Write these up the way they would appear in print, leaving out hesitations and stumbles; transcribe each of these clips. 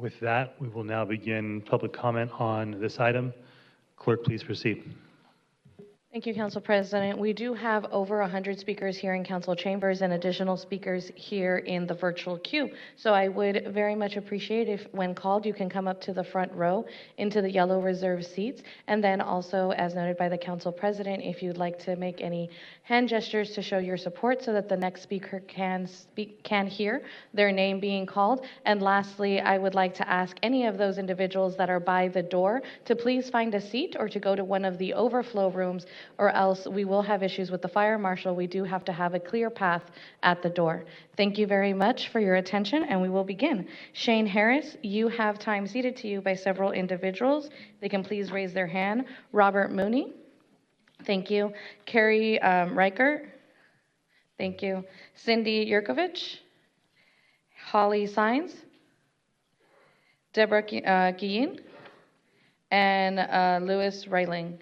With that, we will now begin public comment on this item. Clerk, please proceed. Thank you, Council President. We do have over 100 speakers here in council chambers and additional speakers here in the virtual queue. So I would very much appreciate if, when called, you can come up to the front row into the yellow reserved seats. And then also, as noted by the Council President, if you'd like to make any hand gestures to show your support so that the next speaker can hear their name being called. And lastly, I would like to ask any of those individuals that are by the door to please find a seat or to go to one of the overflow rooms, or else we will have issues with the fire marshal. We do have to have a clear path at the door. Thank you very much for your attention, and we will begin. Shane Harris, you have time ceded to you by several individuals. They can please raise their hand. Robert Mooney. Thank you. Carrie Reichert. Thank you. Cindy Yurkovich. Holly Sines. Deborah Guillen. And Louis Reiling.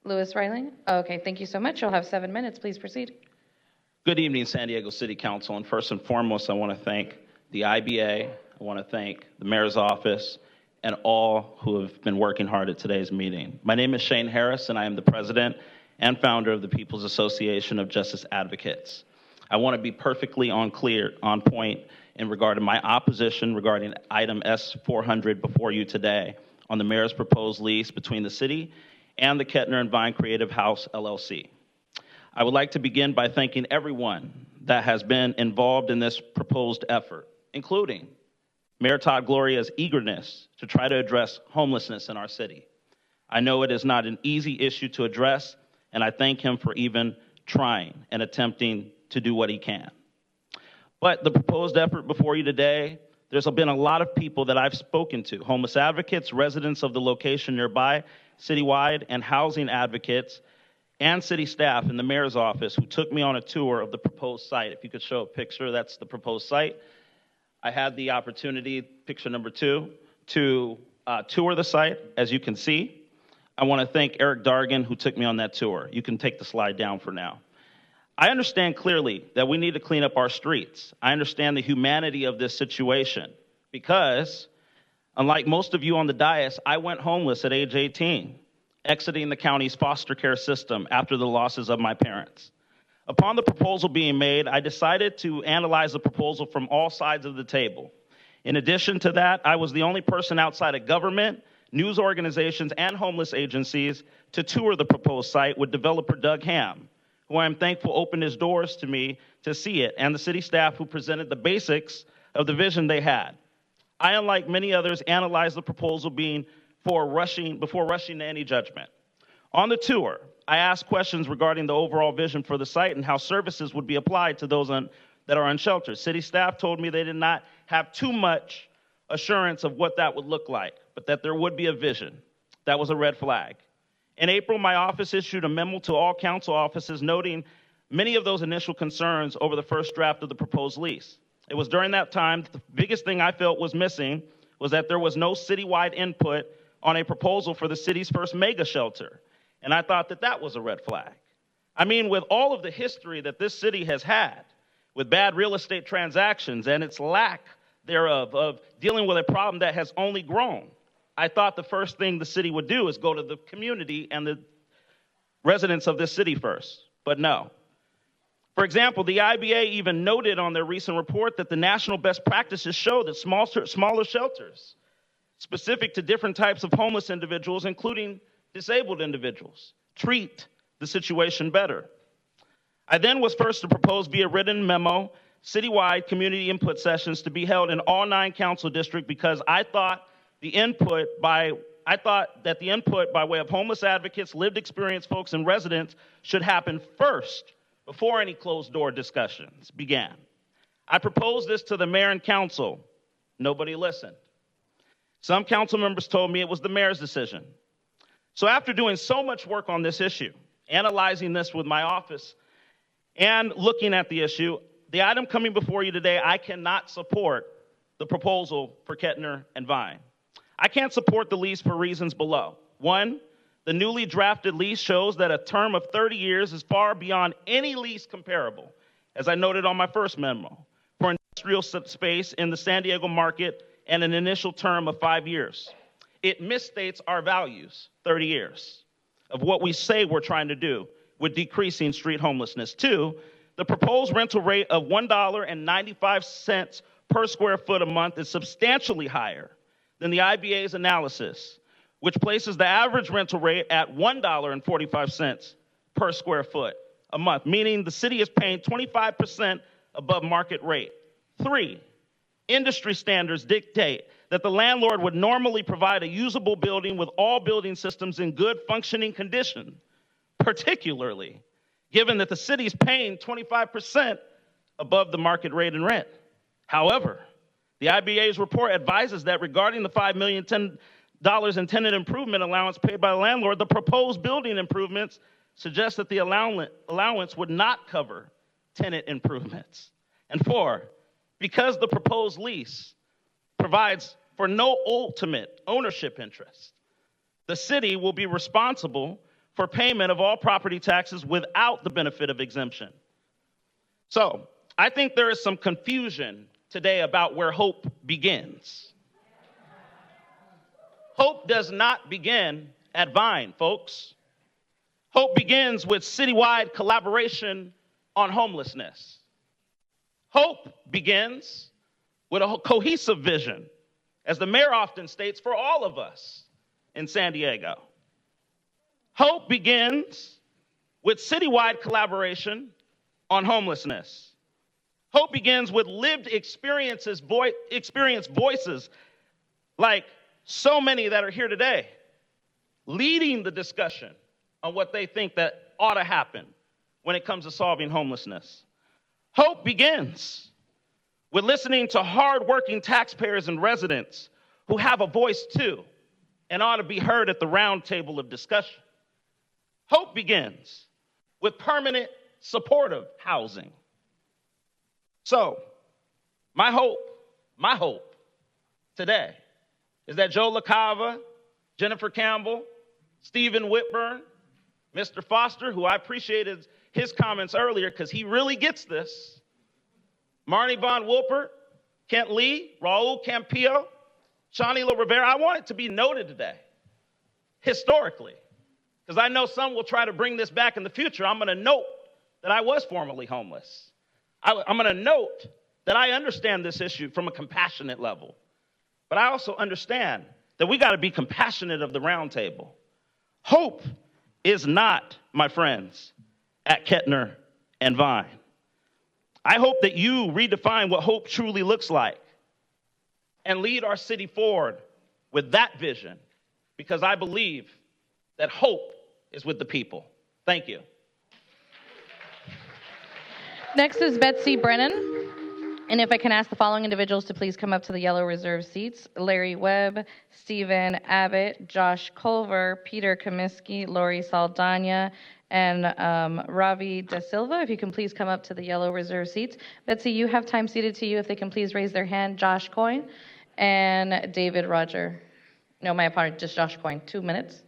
Louis Reiling? Okay, thank you so much. You'll have 7 minutes. Please proceed. Good evening, San Diego City Council. And first and foremost, I want to thank the IBA. I want to thank the mayor's office and all who have been working hard at today's meeting. My name is Shane Harris, and I am the president and founder of the People's Association of Justice Advocates. I want to be perfectly on point in regard to my opposition regarding item S400 before you today on the mayor's proposed lease between the city and the Kettner and Vine Creative House, LLC. I would like to begin by thanking everyone that has been involved in this proposed effort, including Mayor Todd Gloria's eagerness to try to address homelessness in our city. I know it is not an easy issue to address, and I thank him for even trying and attempting to do what he can. But the proposed effort before you today, there's been a lot of people that I've spoken to, homeless advocates, residents of the location nearby, citywide, and housing advocates, and city staff in the mayor's office who took me on a tour of the proposed site. If you could show a picture, that's the proposed site. I had the opportunity, picture number 2, to tour the site, as you can see. I want to thank Eric Dargan, who took me on that tour. You can take the slide down for now. I understand clearly that we need to clean up our streets. I understand the humanity of this situation because, unlike most of you on the dais, I went homeless at age 18, exiting the county's foster care system after the losses of my parents. Upon the proposal being made, I decided to analyze the proposal from all sides of the table. In addition to that, I was the only person outside of government, news organizations, and homeless agencies to tour the proposed site with developer Doug Ham, who I am thankful opened his doors to me to see it, and the city staff who presented the basics of the vision they had. I, unlike many others, analyzed the proposal before rushing to any judgment. On the tour, I asked questions regarding the overall vision for the site and how services would be applied to those that are unsheltered. City staff told me they did not have too much assurance of what that would look like, but that there would be a vision. That was a red flag. In April, my office issued a memo to all council offices noting many of those initial concerns over the first draft of the proposed lease. It was during that time the biggest thing I felt was missing was that there was no citywide input on a proposal for the city's first mega shelter. And I thought that that was a red flag. I mean, with all of the history that this city has had with bad real estate transactions and its lack thereof of dealing with a problem that has only grown, I thought the first thing the city would do is go to the community and the residents of this city first. But no. For example, the IBA even noted on their recent report that the national best practices show that smaller shelters, specific to different types of homeless individuals, including disabled individuals, treat the situation better. I then was first to propose via written memo citywide community input sessions to be held in all 9 council districts because I thought that the input by way of homeless advocates, lived experience folks, and residents should happen first before any closed door discussions began. I proposed this to the mayor and council. Nobody listened. Some council members told me it was the mayor's decision. So after doing so much work on this issue, analyzing this with my office, and looking at the issue, the item coming before you today, I cannot support the proposal for Kettner and Vine. I can't support the lease for reasons below. 1, the newly drafted lease shows that a term of 30 years is far beyond any lease comparable, as I noted on my first memo, for industrial space in the San Diego market and an initial term of 5 years. It misstates our values, 30 years, of what we say we're trying to do with decreasing street homelessness. 2, the proposed rental rate of $1.95 per square foot a month is substantially higher than the IBA's analysis, which places the average rental rate at $1.45 per square foot a month, meaning the city is paying 25% above market rate. 3, industry standards dictate that the landlord would normally provide a usable building with all building systems in good functioning condition, particularly given that the city is paying 25% above the market rate in rent. However, the IBA's report advises that regarding the $5 million in tenant improvement allowance paid by the landlord, the proposed building improvements suggest that the allowance would not cover tenant improvements. And 4, because the proposed lease provides for no ultimate ownership interest, the city will be responsible for payment of all property taxes without the benefit of exemption. So I think there is some confusion today about where hope begins. Hope does not begin at Vine, folks. Hope begins with citywide collaboration on homelessness. Hope begins with a cohesive vision, as the mayor often states, for all of us in San Diego. Hope begins with citywide collaboration on homelessness. Hope begins with lived experiences, voices like so many that are here today, leading the discussion on what they think that ought to happen when it comes to solving homelessness. Hope begins with listening to hardworking taxpayers and residents who have a voice too and ought to be heard at the round table of discussion. Hope begins with permanent supportive housing. So, my hope today is that Joe LaCava, Jennifer Campbell, Stephen Whitburn, Mr. Foster, who I appreciated his comments earlier because he really gets this, Marnie Von Wilpert, Kent Lee, Raul Campillo, Shanila Rivera, I want it to be noted today, historically, because I know some will try to bring this back in the future. I'm going to note that I was formerly homeless. I'm going to note that I understand this issue from a compassionate level. But I also understand that we got to be compassionate of the round table. Hope is not, my friends, at Kettner and Vine. I hope that you redefine what hope truly looks like and lead our city forward with that vision, because I believe that hope is with the people. Thank you. Next is Betsy Brennan. And if I can ask the following individuals to please come up to the yellow reserve seats: Larry Webb, Stephen Abbott, Josh Culver, Peter Comiskey, Lori Saldana, and Ravi Da Silva. If you can please come up to the yellow reserve seats. Betsy, you have time seated to you. If they can please raise their hand. Josh Coyne and David Roger. No, my apologies, just Josh Coyne. 2 minutes.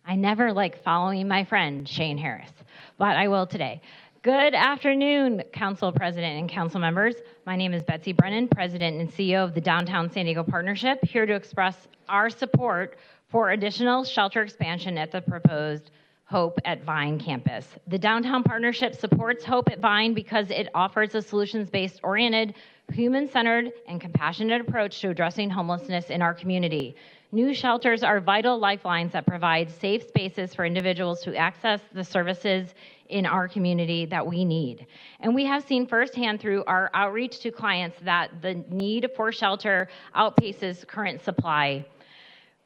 I never like following my friend, Shane Harris, but I will today. Good afternoon, Council President and Council members. My name is Betsy Brennan, President and CEO of the Downtown San Diego Partnership, here to express our support for additional shelter expansion at the proposed Hope at Vine campus. The Downtown Partnership supports Hope at Vine because it offers a solutions-based, oriented, human-centered, and compassionate approach to addressing homelessness in our community. New shelters are vital lifelines that provide safe spaces for individuals to access the services in our community that we need. And we have seen firsthand through our outreach to clients that the need for shelter outpaces current supply.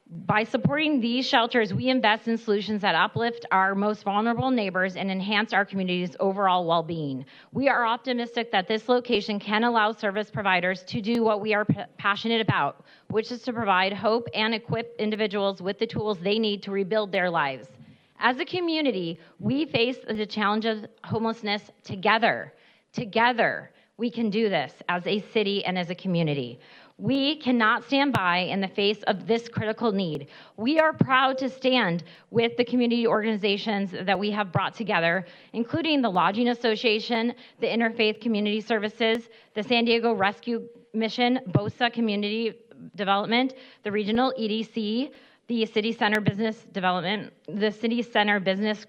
By supporting these shelters, we invest in solutions that uplift our most vulnerable neighbors and enhance our community's overall well-being. We are optimistic that this location can allow service providers to do what we are passionate about, which is to provide hope and equip individuals with the tools they need to rebuild their lives. As a community, we face the challenge of homelessness together. Together, we can do this as a city and as a community. We cannot stand by in the face of this critical need. We are proud to stand with the community organizations that we have brought together, including the Lodging Association, the Interfaith Community Services, the San Diego Rescue Mission, BOSA Community Development, the Regional EDC, the City Center Business Development, the City Center Business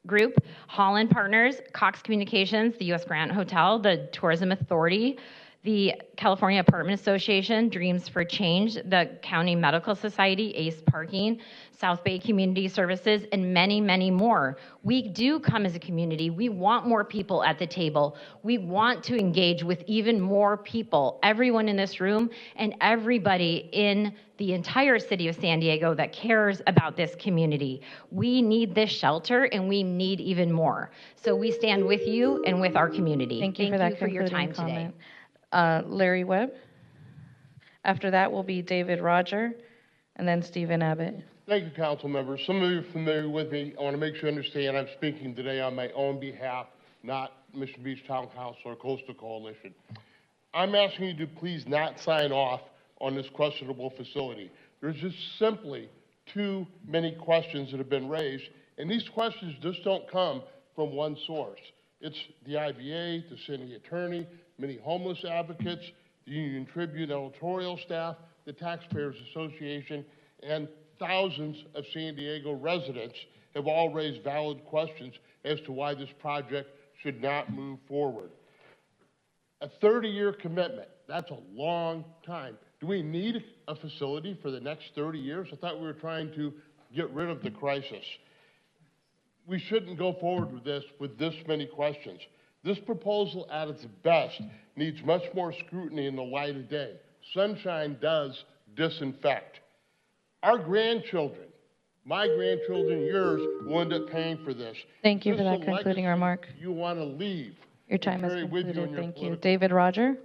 Group, Holland Partners, Cox Communications, the U.S. Grant Hotel, the Tourism Authority, the California Apartment Association, Dreams for Change, the County Medical Society, ACE Parking, South Bay Community Services, and many, many more. We do come as a community. We want more people at the table. We want to engage with even more people, everyone in this room and everybody in the entire city of San Diego that cares about this community. We need this shelter and we need even more. So we stand with you and with our community. Thank you for that your concluding time comment. today. Larry Webb. After that will be David Roger, and then Stephen Abbott. Thank you, council members. Some of you are familiar with me. I want to make sure you understand I'm speaking today on my own behalf, not Mission Beach Town Council or Coastal Coalition. I'm asking you to please not sign off on this questionable facility. There's just simply too many questions that have been raised, and these questions just don't come from one source. It's the IBA, the city attorney, many homeless advocates, the Union Tribune editorial staff, the Taxpayers Association, and thousands of San Diego residents have all raised valid questions as to why this project should not move forward. A 30-year commitment, that's a long time. Do we need a facility for the next 30 years? I thought we were trying to get rid of the crisis. We shouldn't go forward with this many questions. This proposal at its best needs much more scrutiny in the light of day. Sunshine does disinfect. Our grandchildren, my grandchildren, yours, will end up paying for this. Thank you for This that is a concluding legacy remark. you want to leave. Your time has carry with you on concluded. your Thank you. political- David Roger.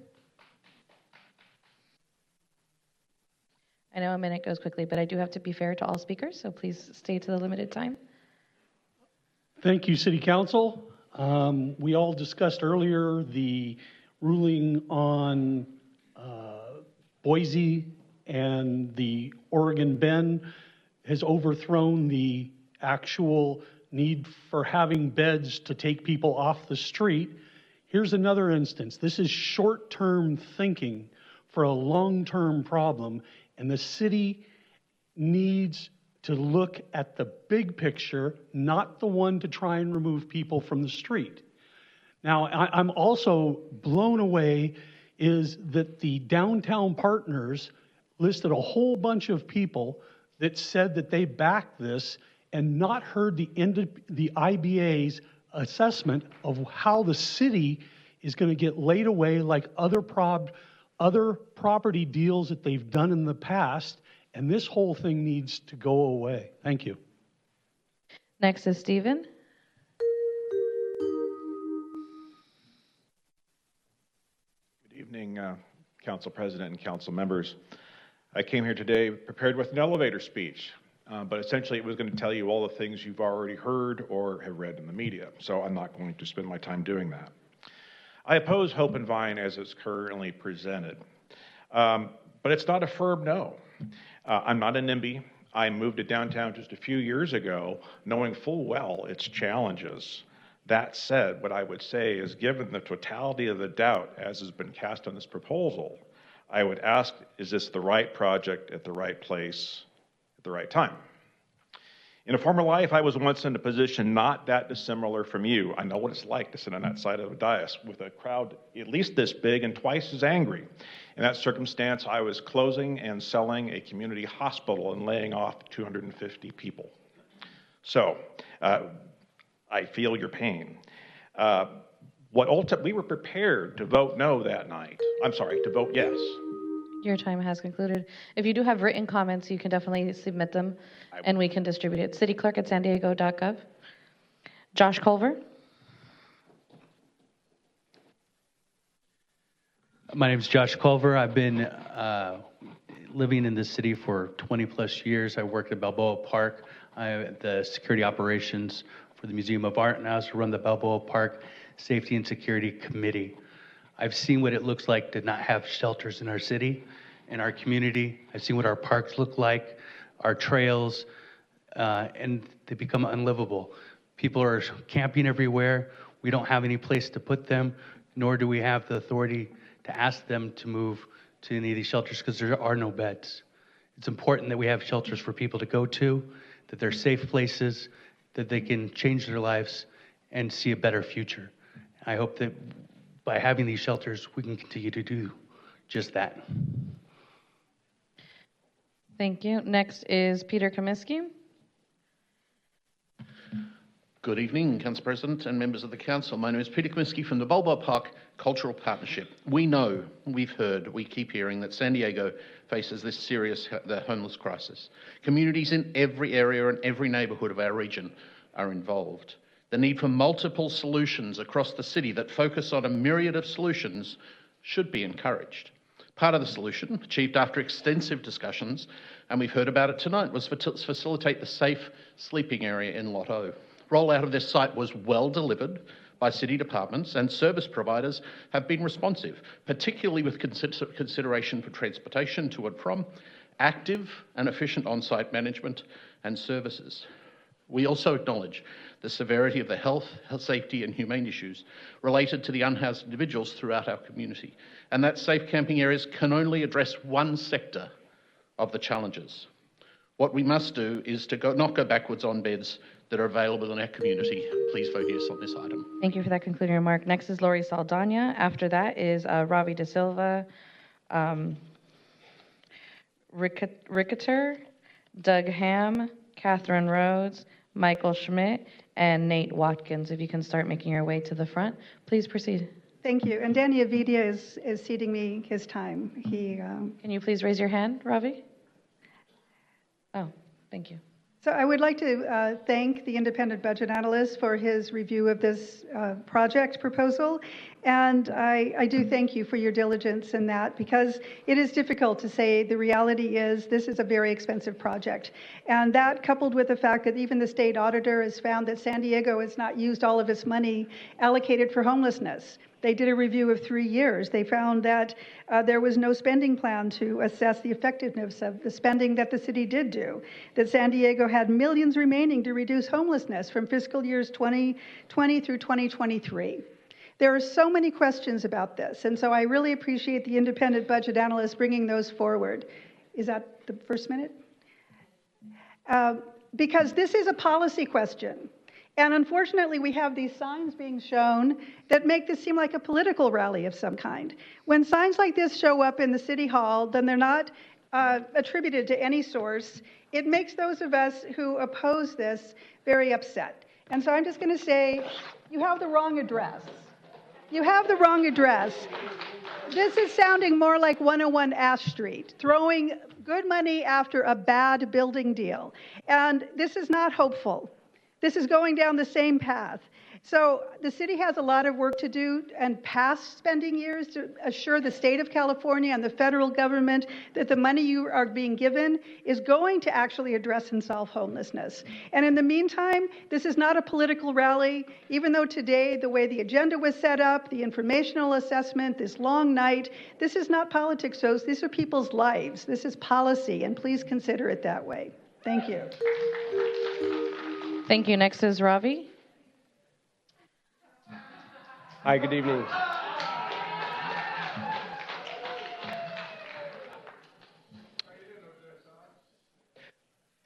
I know a minute goes quickly, but I do have to be fair to all speakers, so please stay to the limited time. Thank you, City Council. We all discussed earlier the ruling on Boise, and the Oregon Bend has overthrown the actual need for having beds to take people off the street. Here's another instance. This is short-term thinking for a long-term problem, and the city needs to look at the big picture, not the one to try and remove people from the street. Now, I'm also blown away is that the downtown partners listed a whole bunch of people that said that they backed this and not heard the IBA's assessment of how the city is going to get laid away like other property deals that they've done in the past, and this whole thing needs to go away. Thank you. Next is Stephen. Good evening, Council President and Council members. I came here today prepared with an elevator speech, but essentially it was going to tell you all the things you've already heard or have read in the media, so I'm not going to spend my time doing that. I oppose Hope and Vine as it's currently presented, but it's not a firm no. I'm not a NIMBY. I moved to downtown just a few years ago, knowing full well its challenges. That said, what I would say is, given the totality of the doubt as has been cast on this proposal, I would ask, is this the right project at the right place at the right time? In a former life, I was once in a position not that dissimilar from you. I know what it's like to sit on that side of a dais with a crowd at least this big and twice as angry. In that circumstance, I was closing and selling a community hospital and laying off 250 people. So, I feel your pain. We were prepared to vote no that night. I'm sorry, to vote yes. Your time has concluded. If you do have written comments, you can definitely submit them, and we can distribute it. cityclerk@sandiego.gov. Josh Culver. My name is Josh Culver. I've been living in this city for 20 plus years. I worked at Balboa Park. I have the security operations for the Museum of Art, and I also run the Balboa Park Safety and Security Committee. I've seen what it looks like to not have shelters in our city, in our community. I've seen what our parks look like, our trails, and they become unlivable. People are camping everywhere. We don't have any place to put them, nor do we have the authority to ask them to move to any of these shelters because there are no beds. It's important that we have shelters for people to go to, that they're safe places, that they can change their lives and see a better future. I hope that by having these shelters, we can continue to do just that. Thank you. Next is Peter Kaminsky. Good evening, Council President and members of the Council. My name is Peter Kaminsky from the Balboa Park Cultural Partnership. We know, we've heard, we keep hearing that San Diego faces this serious the homeless crisis. Communities in every area and every neighbourhood of our region are involved. The need for multiple solutions across the city that focus on a myriad of solutions should be encouraged. Part of the solution, achieved after extensive discussions, and we've heard about it tonight, was to facilitate the safe sleeping area in Lot O. Rollout of this site was well delivered by city departments, and service providers have been responsive, particularly with consideration for transportation to and from, active and efficient on-site management and services. We also acknowledge the severity of the health, safety and humane issues related to the unhoused individuals throughout our community, and that safe camping areas can only address one sector of the challenges. What we must do is to not go backwards on beds that are available in our community. Please vote yes on this item. Thank you for that concluding remark. Next is Lori Saldana. After that is Ravi De Silva, Ricketer, Doug Ham, Catherine Rhodes, Michael Schmidt, and Nate Watkins. If you can start making your way to the front, please proceed. Thank you. And Danny Avidia is ceding me his time. Can you please raise your hand, Ravi? Oh, thank you. So I would like to thank the independent budget analyst for his review of this project proposal. And I do thank you for your diligence in that, because it is difficult to say. The reality is this is a very expensive project. And that, coupled with the fact that even the state auditor has found that San Diego has not used all of its money allocated for homelessness. They did a review of 3 years. They found that there was no spending plan to assess the effectiveness of the spending that the city did do, that San Diego had millions remaining to reduce homelessness from fiscal years 2020 through 2023. There are so many questions about this, and so I really appreciate the independent budget analyst bringing those forward. Is that the first minute? Because this is a policy question. And unfortunately, we have these signs being shown that make this seem like a political rally of some kind. When signs like this show up in the city hall, then they're not attributed to any source. It makes those of us who oppose this very upset. And so I'm just going to say, you have the wrong address. You have the wrong address. This is sounding more like 101 Ash Street, throwing good money after a bad building deal. And this is not hopeful. This is going down the same path. So the city has a lot of work to do and past spending years to assure the state of California and the federal government that the money you are being given is going to actually address and solve homelessness. And in the meantime, this is not a political rally, even though today the way the agenda was set up, the informational assessment, this long night, this is not politics, so these are people's lives. This is policy, and please consider it that way. Thank you. Thank you. Next is Ravi. Hi, good evening.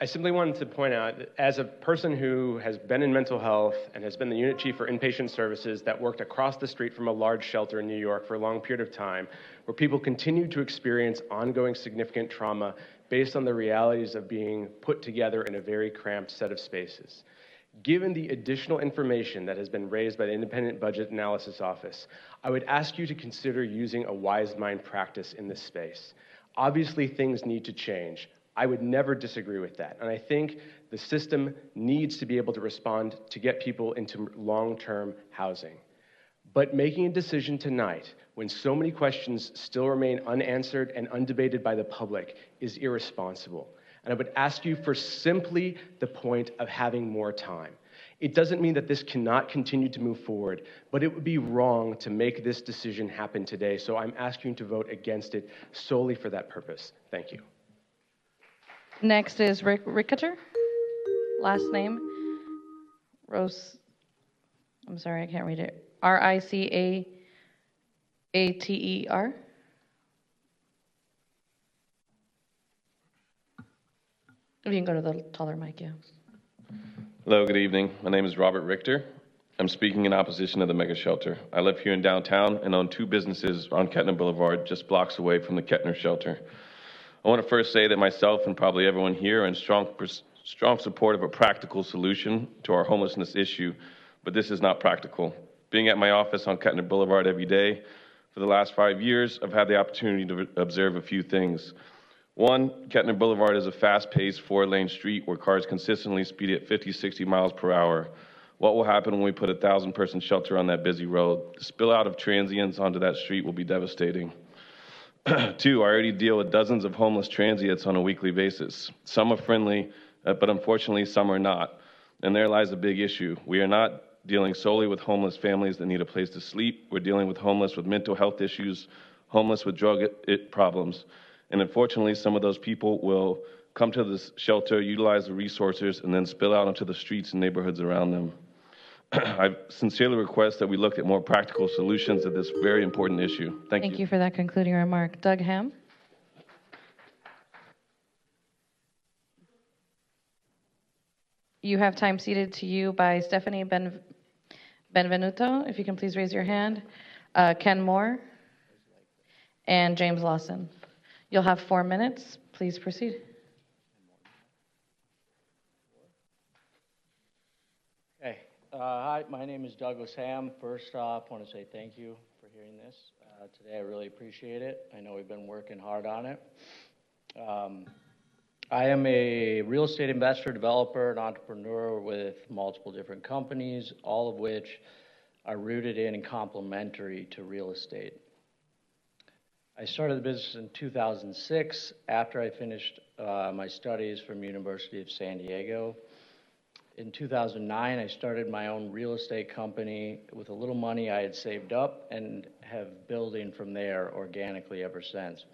I simply wanted to point out that as a person who has been in mental health and has been the unit chief for inpatient services that worked across the street from a large shelter in New York for a long period of time, where people continue to experience ongoing significant trauma based on the realities of being put together in a very cramped set of spaces. Given the additional information that has been raised by the Independent Budget Analysis Office, I would ask you to consider using a wise mind practice in this space. Obviously, things need to change. I would never disagree with that. And I think the system needs to be able to respond to get people into long-term housing. But making a decision tonight, when so many questions still remain unanswered and undebated by the public, is irresponsible. And I would ask you for simply the point of having more time. It doesn't mean that this cannot continue to move forward, but it would be wrong to make this decision happen today. So I'm asking you to vote against it solely for that purpose. Thank you. Next is Rick Ricketer. Last name, Rose, I'm sorry, I can't read it. Ricaater. If you can go to the taller mic, yeah. Hello, good evening. My name is Robert Richter. I'm speaking in opposition to the mega shelter. I live here in downtown and own 2 businesses on Kettner Boulevard, just blocks away from the Kettner shelter. I want to first say that myself and probably everyone here are in strong support of a practical solution to our homelessness issue, but this is not practical. Being at my office on Kettner Boulevard every day for the last 5 years, I've had the opportunity to observe a few things. One, Kettner Boulevard is a fast-paced 4-lane street where cars consistently speed at 50, 60 miles per hour. What will happen when we put a 1,000-person shelter on that busy road? The spill out of transients onto that street will be devastating. 2, I already deal with dozens of homeless transients on a weekly basis. Some are friendly, but unfortunately some are not. And there lies a big issue. We are not dealing solely with homeless families that need a place to sleep. We're dealing with homeless with mental health issues, homeless with drug problems. And unfortunately, some of those people will come to this shelter, utilize the resources, and then spill out onto the streets and neighborhoods around them. I sincerely request that we look at more practical solutions to this very important issue. Thank you for that concluding remark. Doug Ham? You have time ceded to you by Stephanie Benvenuto. If you can please raise your hand. Ken Moore and James Lawson. You'll have 4 minutes. Please proceed. Okay. Hi, my name is Douglas Ham. First off, I want to say thank you for hearing this today. I really appreciate it. I know we've been working hard on it. I am a real estate investor, developer, and entrepreneur with multiple different companies, all of which are rooted in and complementary to real estate. I started the business in 2006 after I finished my studies from University of San Diego. In 2009, I started my own real estate company with a little money I had saved up and have building from there organically ever since.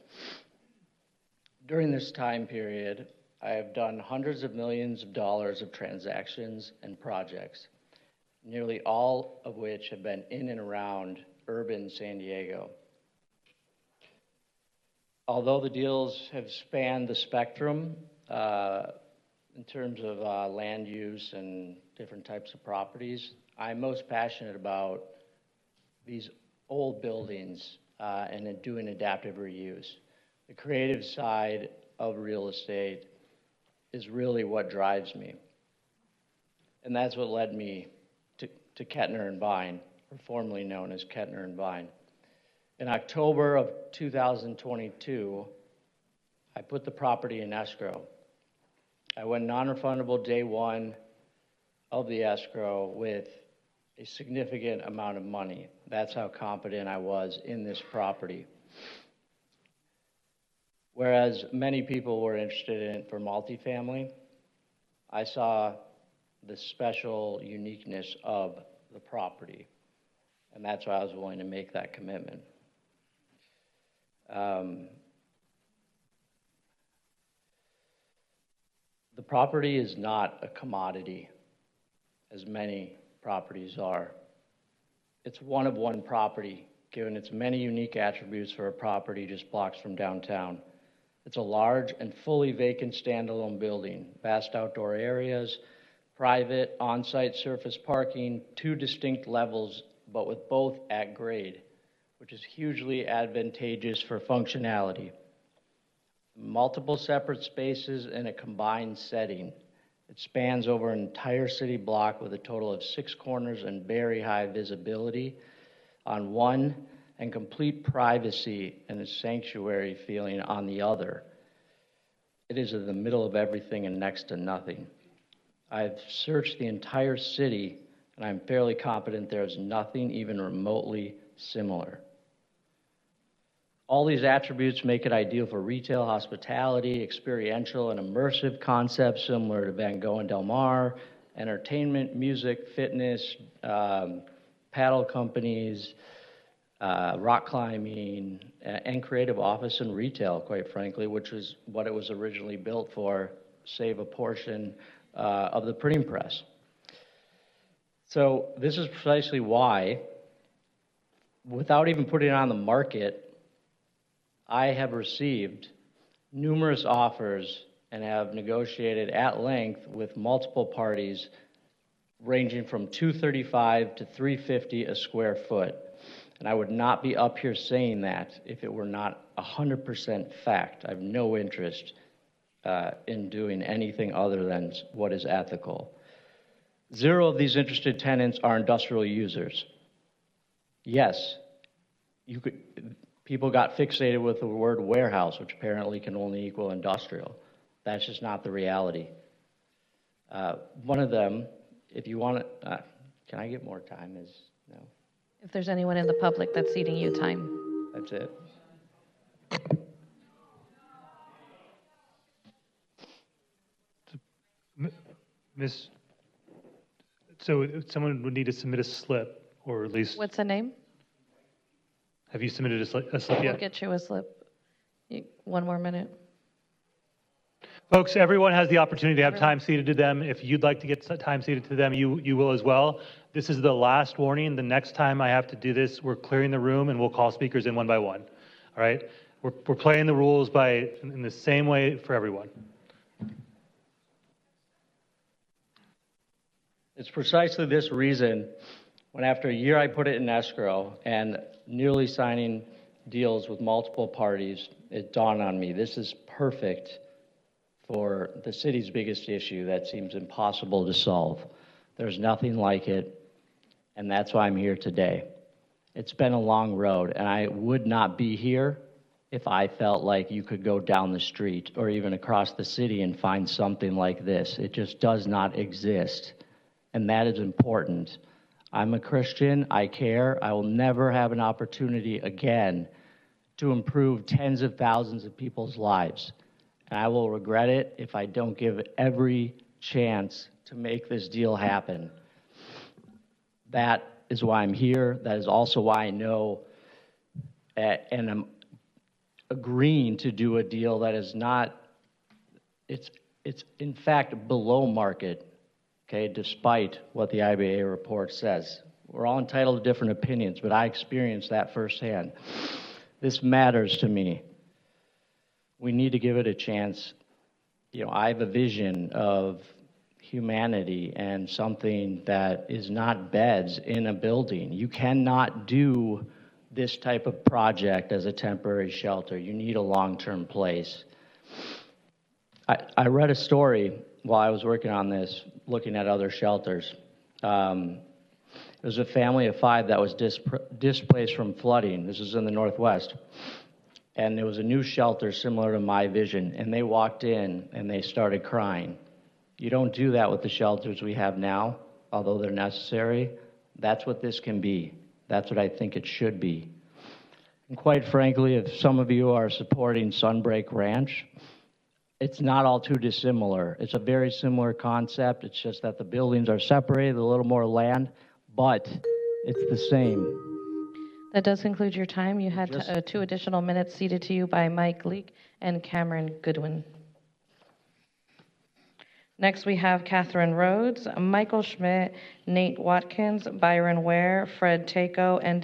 During this time period, I have done hundreds of millions of dollars of transactions and projects, nearly all of which have been in and around urban San Diego. Although the deals have spanned the spectrum in terms of land use and different types of properties, I'm most passionate about these old buildings and in doing adaptive reuse. The creative side of real estate is really what drives me. And that's what led me to Kettner and Vine, or formerly known as Kettner and Vine. In October of 2022, I put the property in escrow. I went non-refundable day one of the escrow with a significant amount of money. That's how confident I was in this property. Whereas many people were interested in it for multifamily, I saw the special uniqueness of the property, and that's why I was willing to make that commitment. The property is not a commodity, as many properties are. It's one of one property, given its many unique attributes for a property just blocks from downtown. It's a large and fully vacant standalone building, vast outdoor areas, private on-site surface parking, 2 distinct levels, but with both at grade, which is hugely advantageous for functionality. Multiple separate spaces in a combined setting. It spans over an entire city block with a total of 6 corners and very high visibility on one, and complete privacy and a sanctuary feeling on the other. It is in the middle of everything and next to nothing. I've searched the entire city, and I'm fairly confident there's nothing even remotely similar. All these attributes make it ideal for retail, hospitality, experiential, and immersive concepts similar to Van Gogh and Del Mar, entertainment, music, fitness, paddle companies, rock climbing, and creative office and retail, quite frankly, which is what it was originally built for, save a portion of the printing press. So this is precisely why, without even putting it on the market, I have received numerous offers and have negotiated at length with multiple parties ranging from $235 to $350 a square foot. And I would not be up here saying that if it were not 100% fact. I have no interest in doing anything other than what is ethical. 0 of these interested tenants are industrial users. Yes, people got fixated with the word warehouse, which apparently can only equal industrial. That's just not the reality. One of them, if you want to, can I get more time? No. If there's anyone in the public that's ceding you time. That's it. So someone would need to submit a slip, or at least, What's the name? have you submitted a slip We'll yet? get you a slip. One more minute. Folks, everyone has the opportunity to have time ceded to them. If you'd like to get time ceded to them, you will as well. This is the last warning. The next time I have to do this, we're clearing the room and we'll call speakers in one by one. All right? We're playing the rules in the same way for everyone. It's precisely this reason, when after a year I put it in escrow and nearly signing deals with multiple parties, it dawned on me, this is perfect for the city's biggest issue that seems impossible to solve. There's nothing like it, and that's why I'm here today. It's been a long road, and I would not be here if I felt like you could go down the street or even across the city and find something like this. It just does not exist, and that is important. I'm a Christian, I care, I will never have an opportunity again to improve tens of thousands of people's lives. And I will regret it if I don't give every chance to make this deal happen. That is why I'm here. That is also why I know and I'm agreeing to do a deal that is not, it's in fact below market, okay, despite what the IBA report says. We're all entitled to different opinions, but I experienced that firsthand. This matters to me. We need to give it a chance. You know, I have a vision of humanity and something that is not beds in a building. You cannot do this type of project as a temporary shelter. You need a long-term place. I read a story while I was working on this, looking at other shelters. It was a family of 5 that was displaced from flooding. This is in the Northwest. And there was a new shelter similar to my vision, and they walked in and they started crying. You don't do that with the shelters we have now, although they're necessary. That's what this can be. That's what I think it should be. And quite frankly, if some of you are supporting Sunbreak Ranch, it's not all too dissimilar. It's a very similar concept. It's just that the buildings are separated, a little more land, but it's the same. That does conclude your time. You had 2 additional minutes ceded to you by Mike Leake and Cameron Goodwin. Next, we have Catherine Rhodes, Michael Schmidt, Nate Watkins, Byron Ware, Fred Tako, and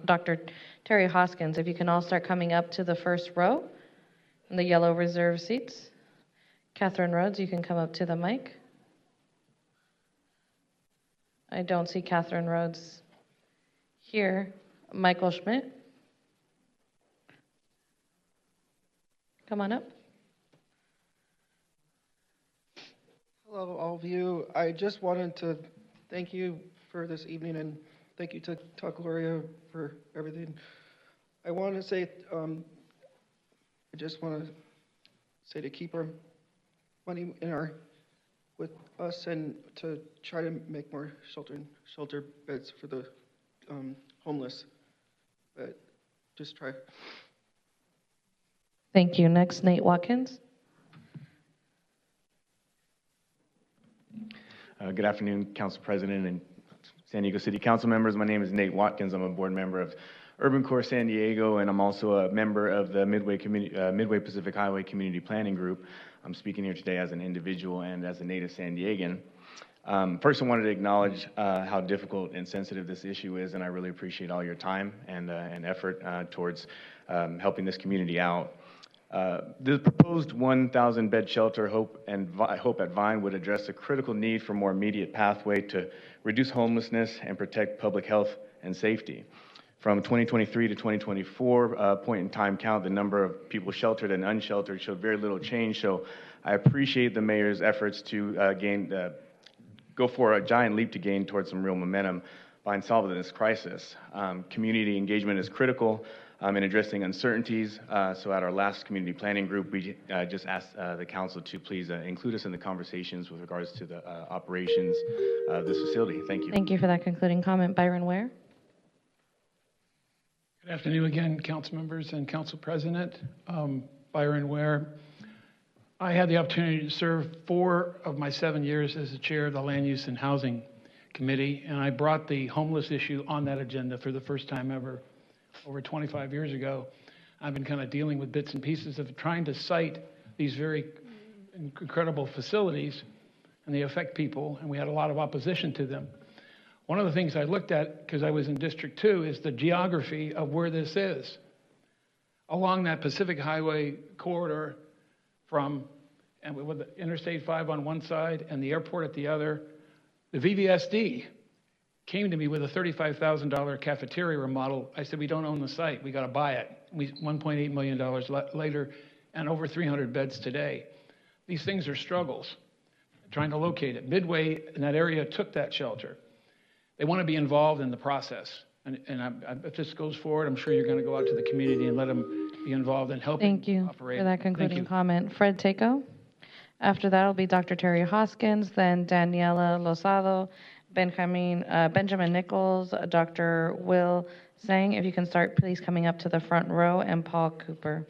Dr. Terry Hoskins. If you can all start coming up to the first row in the yellow reserve seats. Catherine Rhodes, you can come up to the mic. I don't see Catherine Rhodes here. Michael Schmidt. Come on up. Hello, all of you. I just wanted to thank you for this evening and thank you to Gloria for everything. I want to say, I just want to say to keep our money with us and to try to make more shelter beds for the homeless. But just try. Thank you. Next, Nate Watkins. Good afternoon, Council President and San Diego City Council members. My name is Nate Watkins. I'm a board member of Urban Core San Diego, and I'm also a member of the Midway Pacific Highway Community Planning Group. I'm speaking here today as an individual and as a native San Diegan. First, I wanted to acknowledge how difficult and sensitive this issue is, and I really appreciate all your time and effort towards helping this community out. The proposed 1,000-bed shelter, I hope at Vine, would address a critical need for more immediate pathway to reduce homelessness and protect public health and safety. From 2023 to 2024 point in time count, the number of people sheltered and unsheltered showed very little change. So I appreciate the mayor's efforts to go for a giant leap to gain towards some real momentum by solving this crisis. Community engagement is critical in addressing uncertainties. So at our last community planning group, we just asked the council to please include us in the conversations with regards to the operations of this facility. Thank you. Thank you for that concluding comment. Byron Ware? Good afternoon again, council members and council president. Byron Ware. I had the opportunity to serve 4 of my 7 years as the chair of the Land Use and Housing Committee, and I brought the homeless issue on that agenda for the first time ever over 25 years ago. I've been kind of dealing with bits and pieces of trying to cite these very incredible facilities, and they affect people, and we had a lot of opposition to them. One of the things I looked at, because I was in District 2, is the geography of where this is. Along that Pacific Highway corridor and with the Interstate 5 on one side and the airport at the other, the VVSD came to me with a $35,000 cafeteria remodel. I said, we don't own the site, we got to buy it. $1.8 million later, and over 300 beds today. These things are struggles, trying to locate it. Midway in that area took that shelter. They want to be involved in the process. And if this goes forward, I'm sure you're going to go out to the community and let them be involved in helping Thank you operate. for that concluding comment. Fred Taco. After that will be Dr. Terry Hoskins, then Daniela Lozado, Benjamin Nichols, Dr. Will Sang. If you can start, please, coming up to the front row, and Paul Cooper.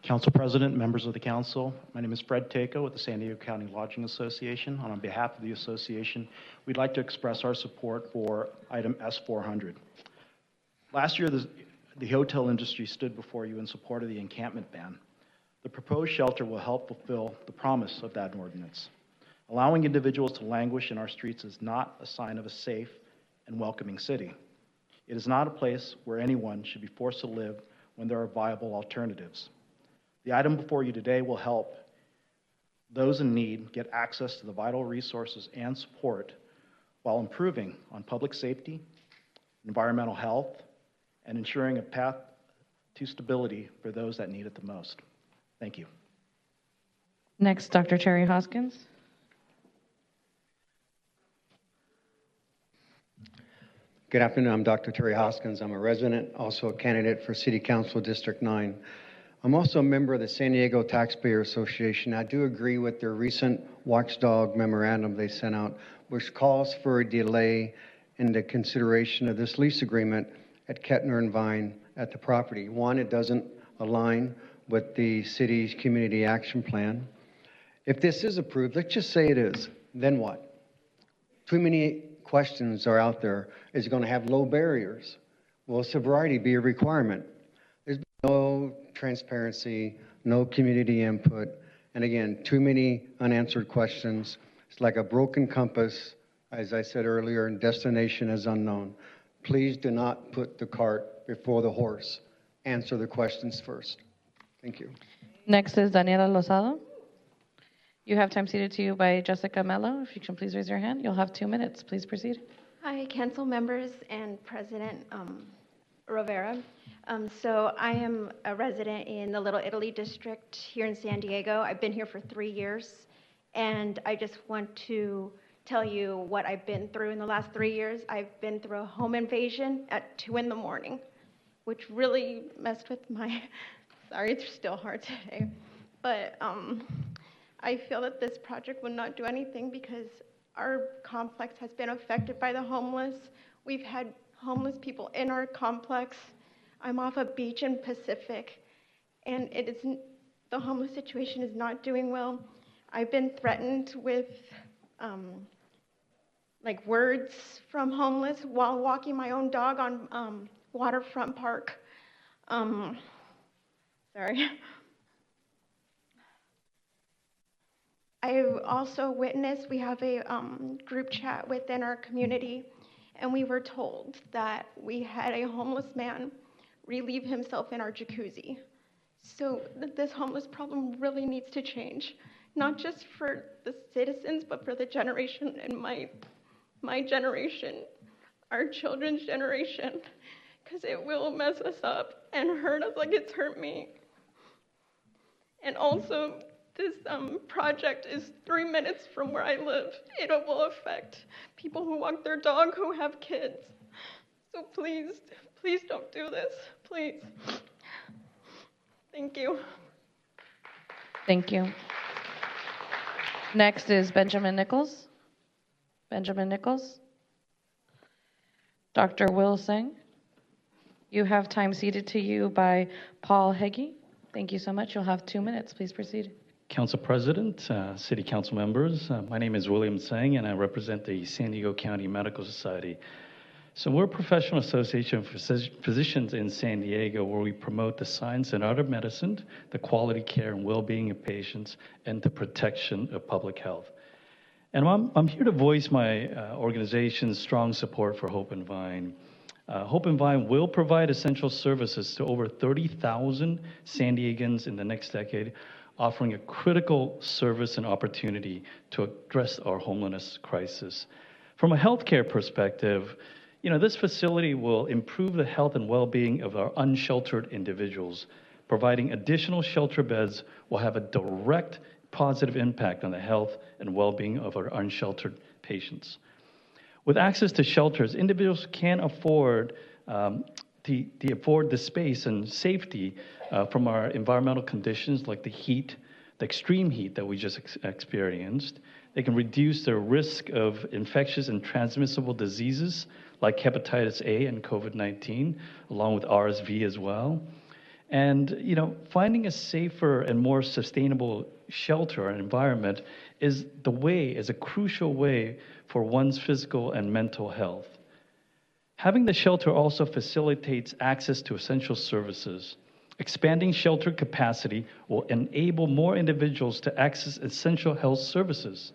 Council President, members of the council, my name is Fred Taco with the San Diego County Lodging Association. On behalf of the association, we'd like to express our support for item S400. Last year, the hotel industry stood before you in support of the encampment ban. The proposed shelter will help fulfill the promise of that ordinance. Allowing individuals to languish in our streets is not a sign of a safe and welcoming city. It is not a place where anyone should be forced to live when there are viable alternatives. The item before you today will help those in need get access to the vital resources and support while improving on public safety, environmental health, and ensuring a path to stability for those that need it the most. Thank you. Next, Dr. Terry Hoskins. Good afternoon. I'm Dr. Terry Hoskins. I'm a resident, also a candidate for City Council District 9. I'm also a member of the San Diego Taxpayer Association. I do agree with their recent watchdog memorandum they sent out, which calls for a delay in the consideration of this lease agreement at Kettner and Vine at the property. One, it doesn't align with the city's community action plan. If this is approved, let's just say it is, then what? Too many questions are out there. Is it going to have low barriers? Will sobriety be a requirement? There's no transparency, no community input, and again, too many unanswered questions. It's like a broken compass, as I said earlier, and destination is unknown. Please do not put the cart before the horse. Answer the questions first. Thank you. Next is Daniela Lozado. You have time ceded to you by Jessica Mello. If you can please raise your hand, you'll have 2 minutes. Please proceed. Hi, council members and President Rivera. So I am a resident in the Little Italy district here in San Diego. I've been here for 3 years, and I just want to tell you what I've been through in the last 3 years. I've been through a home invasion at 2 in the morning, which really messed with my, sorry, it's still hard today, but I feel that this project will not do anything because our complex has been affected by the homeless. We've had homeless people in our complex. I'm off a beach in Pacific, and it is the homeless situation is not doing well. I've been threatened with like words from homeless while walking my own dog on Waterfront Park. Sorry. I've also witnessed, we have a group chat within our community, and we were told that we had a homeless man relieve himself in our jacuzzi. So this homeless problem really needs to change, not just for the citizens, but for the generation in my generation, our children's generation, because it will mess us up and hurt us like it's hurt me. And also, this project is 3 minutes from where I live. It will affect people who walk their dog, who have kids. So please, please don't do this, please. Thank you. Thank you. Next is Benjamin Nichols. Benjamin Nichols. Dr. Will Singh. You have time ceded to you by Paul Heggie. Thank you so much. You'll have 2 minutes. Please proceed. Council President, City Council members, my name is William Singh and I represent the San Diego County Medical Society. So we're a professional association of physicians in San Diego where we promote the science and art of medicine, the quality care and well-being of patients, and the protection of public health. And I'm here to voice my organization's strong support for Hope and Vine. Hope and Vine will provide essential services to over 30,000 San Diegans in the next decade, offering a critical service and opportunity to address our homelessness crisis. From a healthcare perspective, this facility will improve the health and well-being of our unsheltered individuals. Providing additional shelter beds will have a direct positive impact on the health and well-being of our unsheltered patients. With access to shelters, individuals can afford the space and safety from our environmental conditions like the heat, the extreme heat that we just experienced. They can reduce their risk of infectious and transmissible diseases like hepatitis A and COVID-19, along with RSV as well. And, finding a safer and more sustainable shelter and environment is a crucial way for one's physical and mental health. Having the shelter also facilitates access to essential services. Expanding shelter capacity will enable more individuals to access essential health services.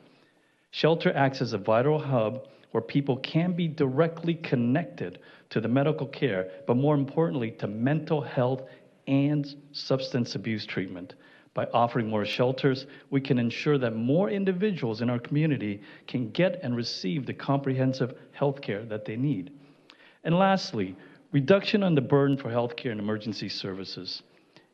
Shelter acts as a vital hub where people can be directly connected to the medical care, but more importantly, to mental health and substance abuse treatment. By offering more shelters, we can ensure that more individuals in our community can get and receive the comprehensive health care that they need. And lastly, reduction on the burden for healthcare and emergency services.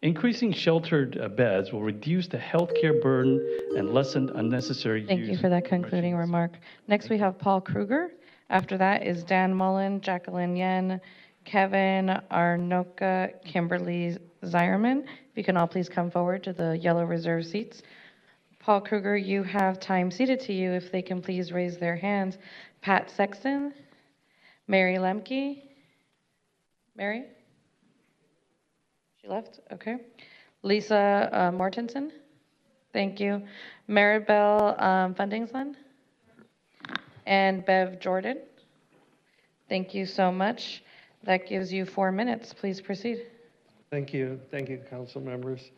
Increasing sheltered beds will reduce the healthcare burden and lessen unnecessary Thank you for that concluding remark. Next, we have Paul Kruger. After that is Dan Mullen, Jacqueline Yen, Kevin Arnoka, Kimberly Zierman. If you can all please come forward to the yellow reserve seats. Paul Kruger, you have time ceded to you. If they can please raise their hands. Pat Sexton, Mary Lemke. Mary? She left? Okay. Lisa Mortensen. Thank you. Maribel Fundingsland. And Bev Jordan. Thank you so much. That gives you 4 minutes. Please proceed. Thank you, council members.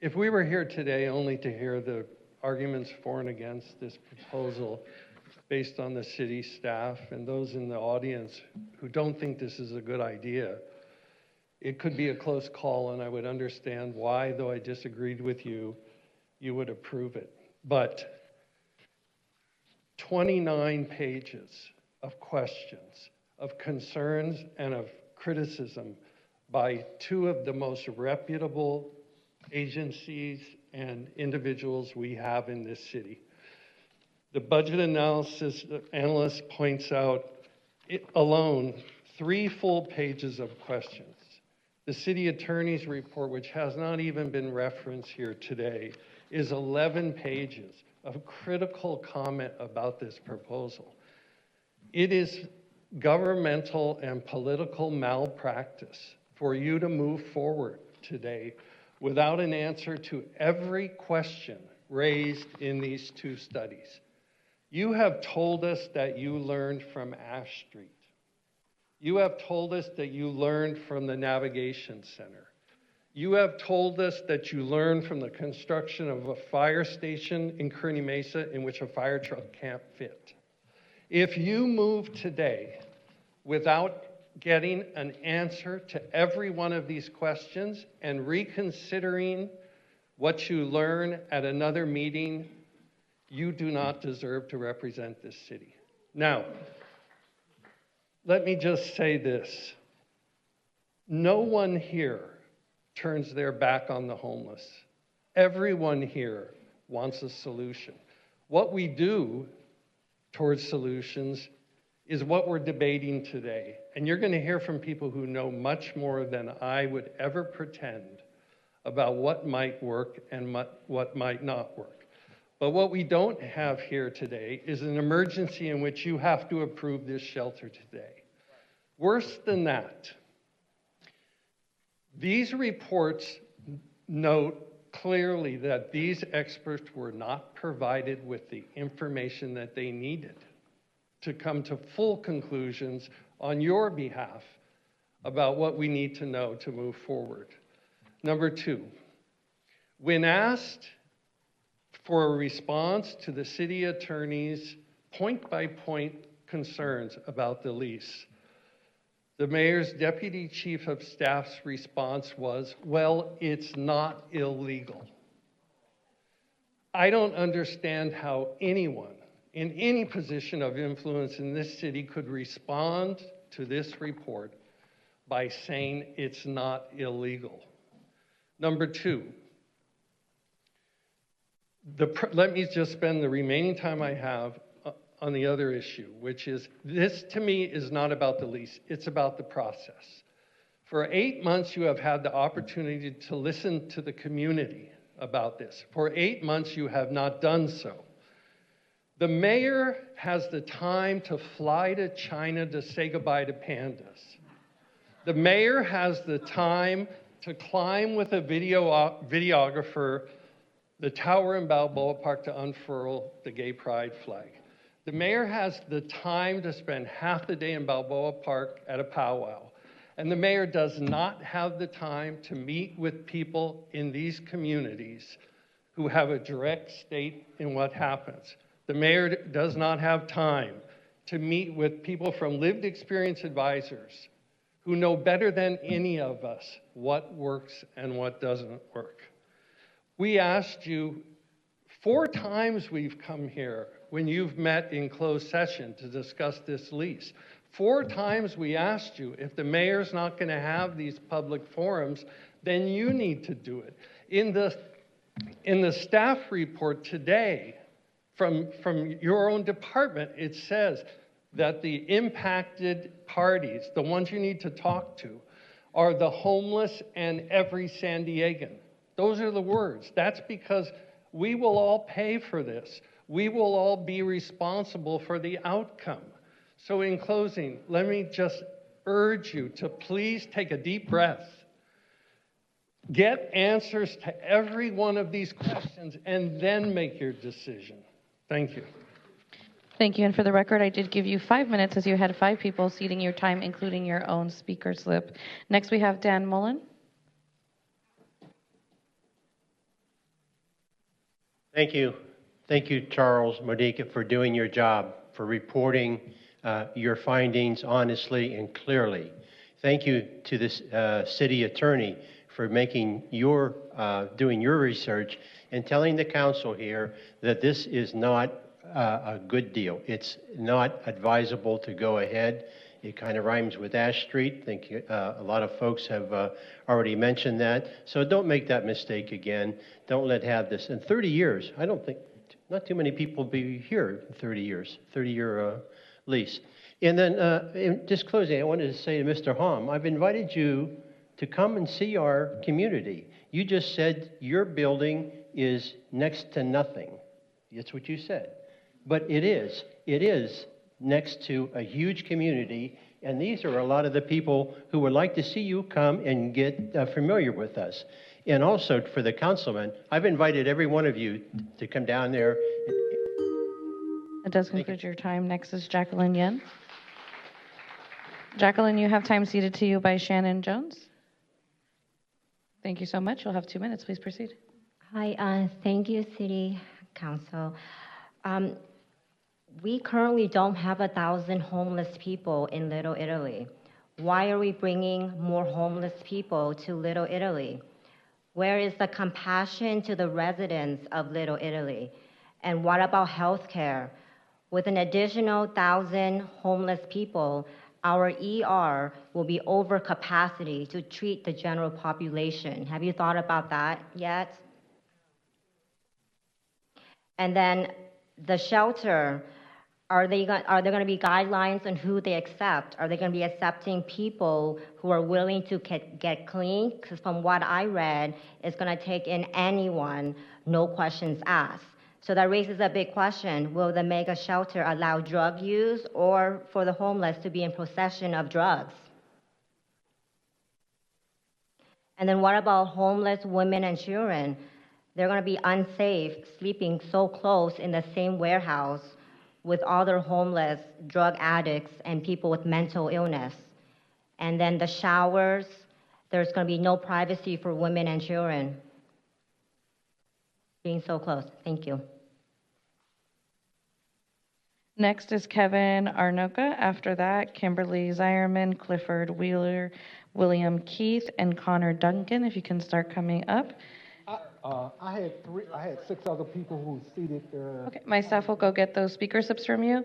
If we were here today only to hear the arguments for and against this proposal based on the city staff and those in the audience who don't think this is a good idea, it could be a close call, and I would understand why, though I disagreed with you, you would approve it. But 29 pages of questions, of concerns, and of criticism by two of the most reputable agencies and individuals we have in this city. The budget analysis analyst points out alone 3 full pages of questions. The city attorney's report, which has not even been referenced here today, is 11 pages of critical comment about this proposal. It is governmental and political malpractice for you to move forward today without an answer to every question raised in these two studies. You have told us that you learned from Ash Street. You have told us that you learned from the Navigation Center. You have told us that you learned from the construction of a fire station in Kearny Mesa in which a fire truck can't fit. If you move today without getting an answer to every one of these questions and reconsidering what you learn at another meeting, you do not deserve to represent this city. Now, let me just say this. No one here turns their back on the homeless. Everyone here wants a solution. What we do towards solutions is what we're debating today. And you're going to hear from people who know much more than I would ever pretend about what might work and what might not work. But what we don't have here today is an emergency in which you have to approve this shelter today. Worse than that, these reports note clearly that these experts were not provided with the information that they needed to come to full conclusions on your behalf about what we need to know to move forward. Number two, when asked for a response to the city attorney's point-by-point concerns about the lease, the mayor's deputy chief of staff's response was, well, it's not illegal. I don't understand how anyone in any position of influence in this city could respond to this report by saying it's not illegal. Number two, let me just spend the remaining time I have on the other issue, which is this to me is not about the lease, it's about the process. For 8 months, you have had the opportunity to listen to the community about this. For 8 months, you have not done so. The mayor has the time to fly to China to say goodbye to pandas. The mayor has the time to climb with a videographer the tower in Balboa Park to unfurl the gay pride flag. The mayor has the time to spend half the day in Balboa Park at a powwow. And the mayor does not have the time to meet with people in these communities who have a direct stake in what happens. The mayor does not have time to meet with people from lived experience advisors who know better than any of us what works and what doesn't work. We asked you 4 times we've come here when you've met in closed session to discuss this lease. 4 times we asked you, if the mayor's not going to have these public forums, then you need to do it. In the staff report today from your own department, it says that the impacted parties, the ones you need to talk to, are the homeless and every San Diegan. Those are the words. That's because we will all pay for this. We will all be responsible for the outcome. So in closing, let me just urge you to please take a deep breath. Get answers to every one of these questions and then make your decision. Thank you. Thank you. And for the record, I did give you 5 minutes as you had 5 people ceding your time, including your own speaker slip. Next, we have Dan Mullen. Thank you. Thank you, Charles Modica, for doing your job, for reporting your findings honestly and clearly. Thank you to the city attorney for making doing your research and telling the council here that this is not a good deal. It's not advisable to go ahead. It kind of rhymes with Ash Street. I think a lot of folks have already mentioned that. So don't make that mistake again. Don't let have this. In 30 years, I don't think, not too many people will be here in 30 years, 30-year lease. And then in just closing, I wanted to say to Mr. Hom, I've invited you to come and see our community. You just said your building is next to nothing. That's what you said. But it is. It is next to a huge community, And these are a lot of the people who would like to see you come and get familiar with us. And also for the councilman, I've invited every one of you to come down there. That does conclude your time. Next is Jacqueline Yen. Jacqueline, you have time ceded to you by Shannon Jones. Thank you so much. You'll have 2 minutes. Please proceed. Hi, thank you, City Council. We currently don't have 1,000 homeless people in Little Italy. Why are we bringing more homeless people to Little Italy? Where is the compassion to the residents of Little Italy? And what about healthcare? With an additional 1,000 homeless people, our ER will be over capacity to treat the general population. Have you thought about that yet? And then the shelter, are there going to be guidelines on who they accept? Are they going to be accepting people who are willing to get clean? Because from what I read, it's going to take in anyone, no questions asked. So that raises a big question. Will the mega shelter allow drug use or for the homeless to be in possession of drugs? And then what about homeless women and children? They're going to be unsafe sleeping so close in the same warehouse with other homeless, drug addicts, and people with mental illness. And then the showers, there's going to be no privacy for women and children. Being so close. Thank you. Next is Kevin Arnoka. After that, Kimberly Zierman, Clifford Wheeler, William Keith, and Connor Duncan, if you can start coming up. I had 6 other people who seated their. Okay, my staff will go get those speaker slips from you.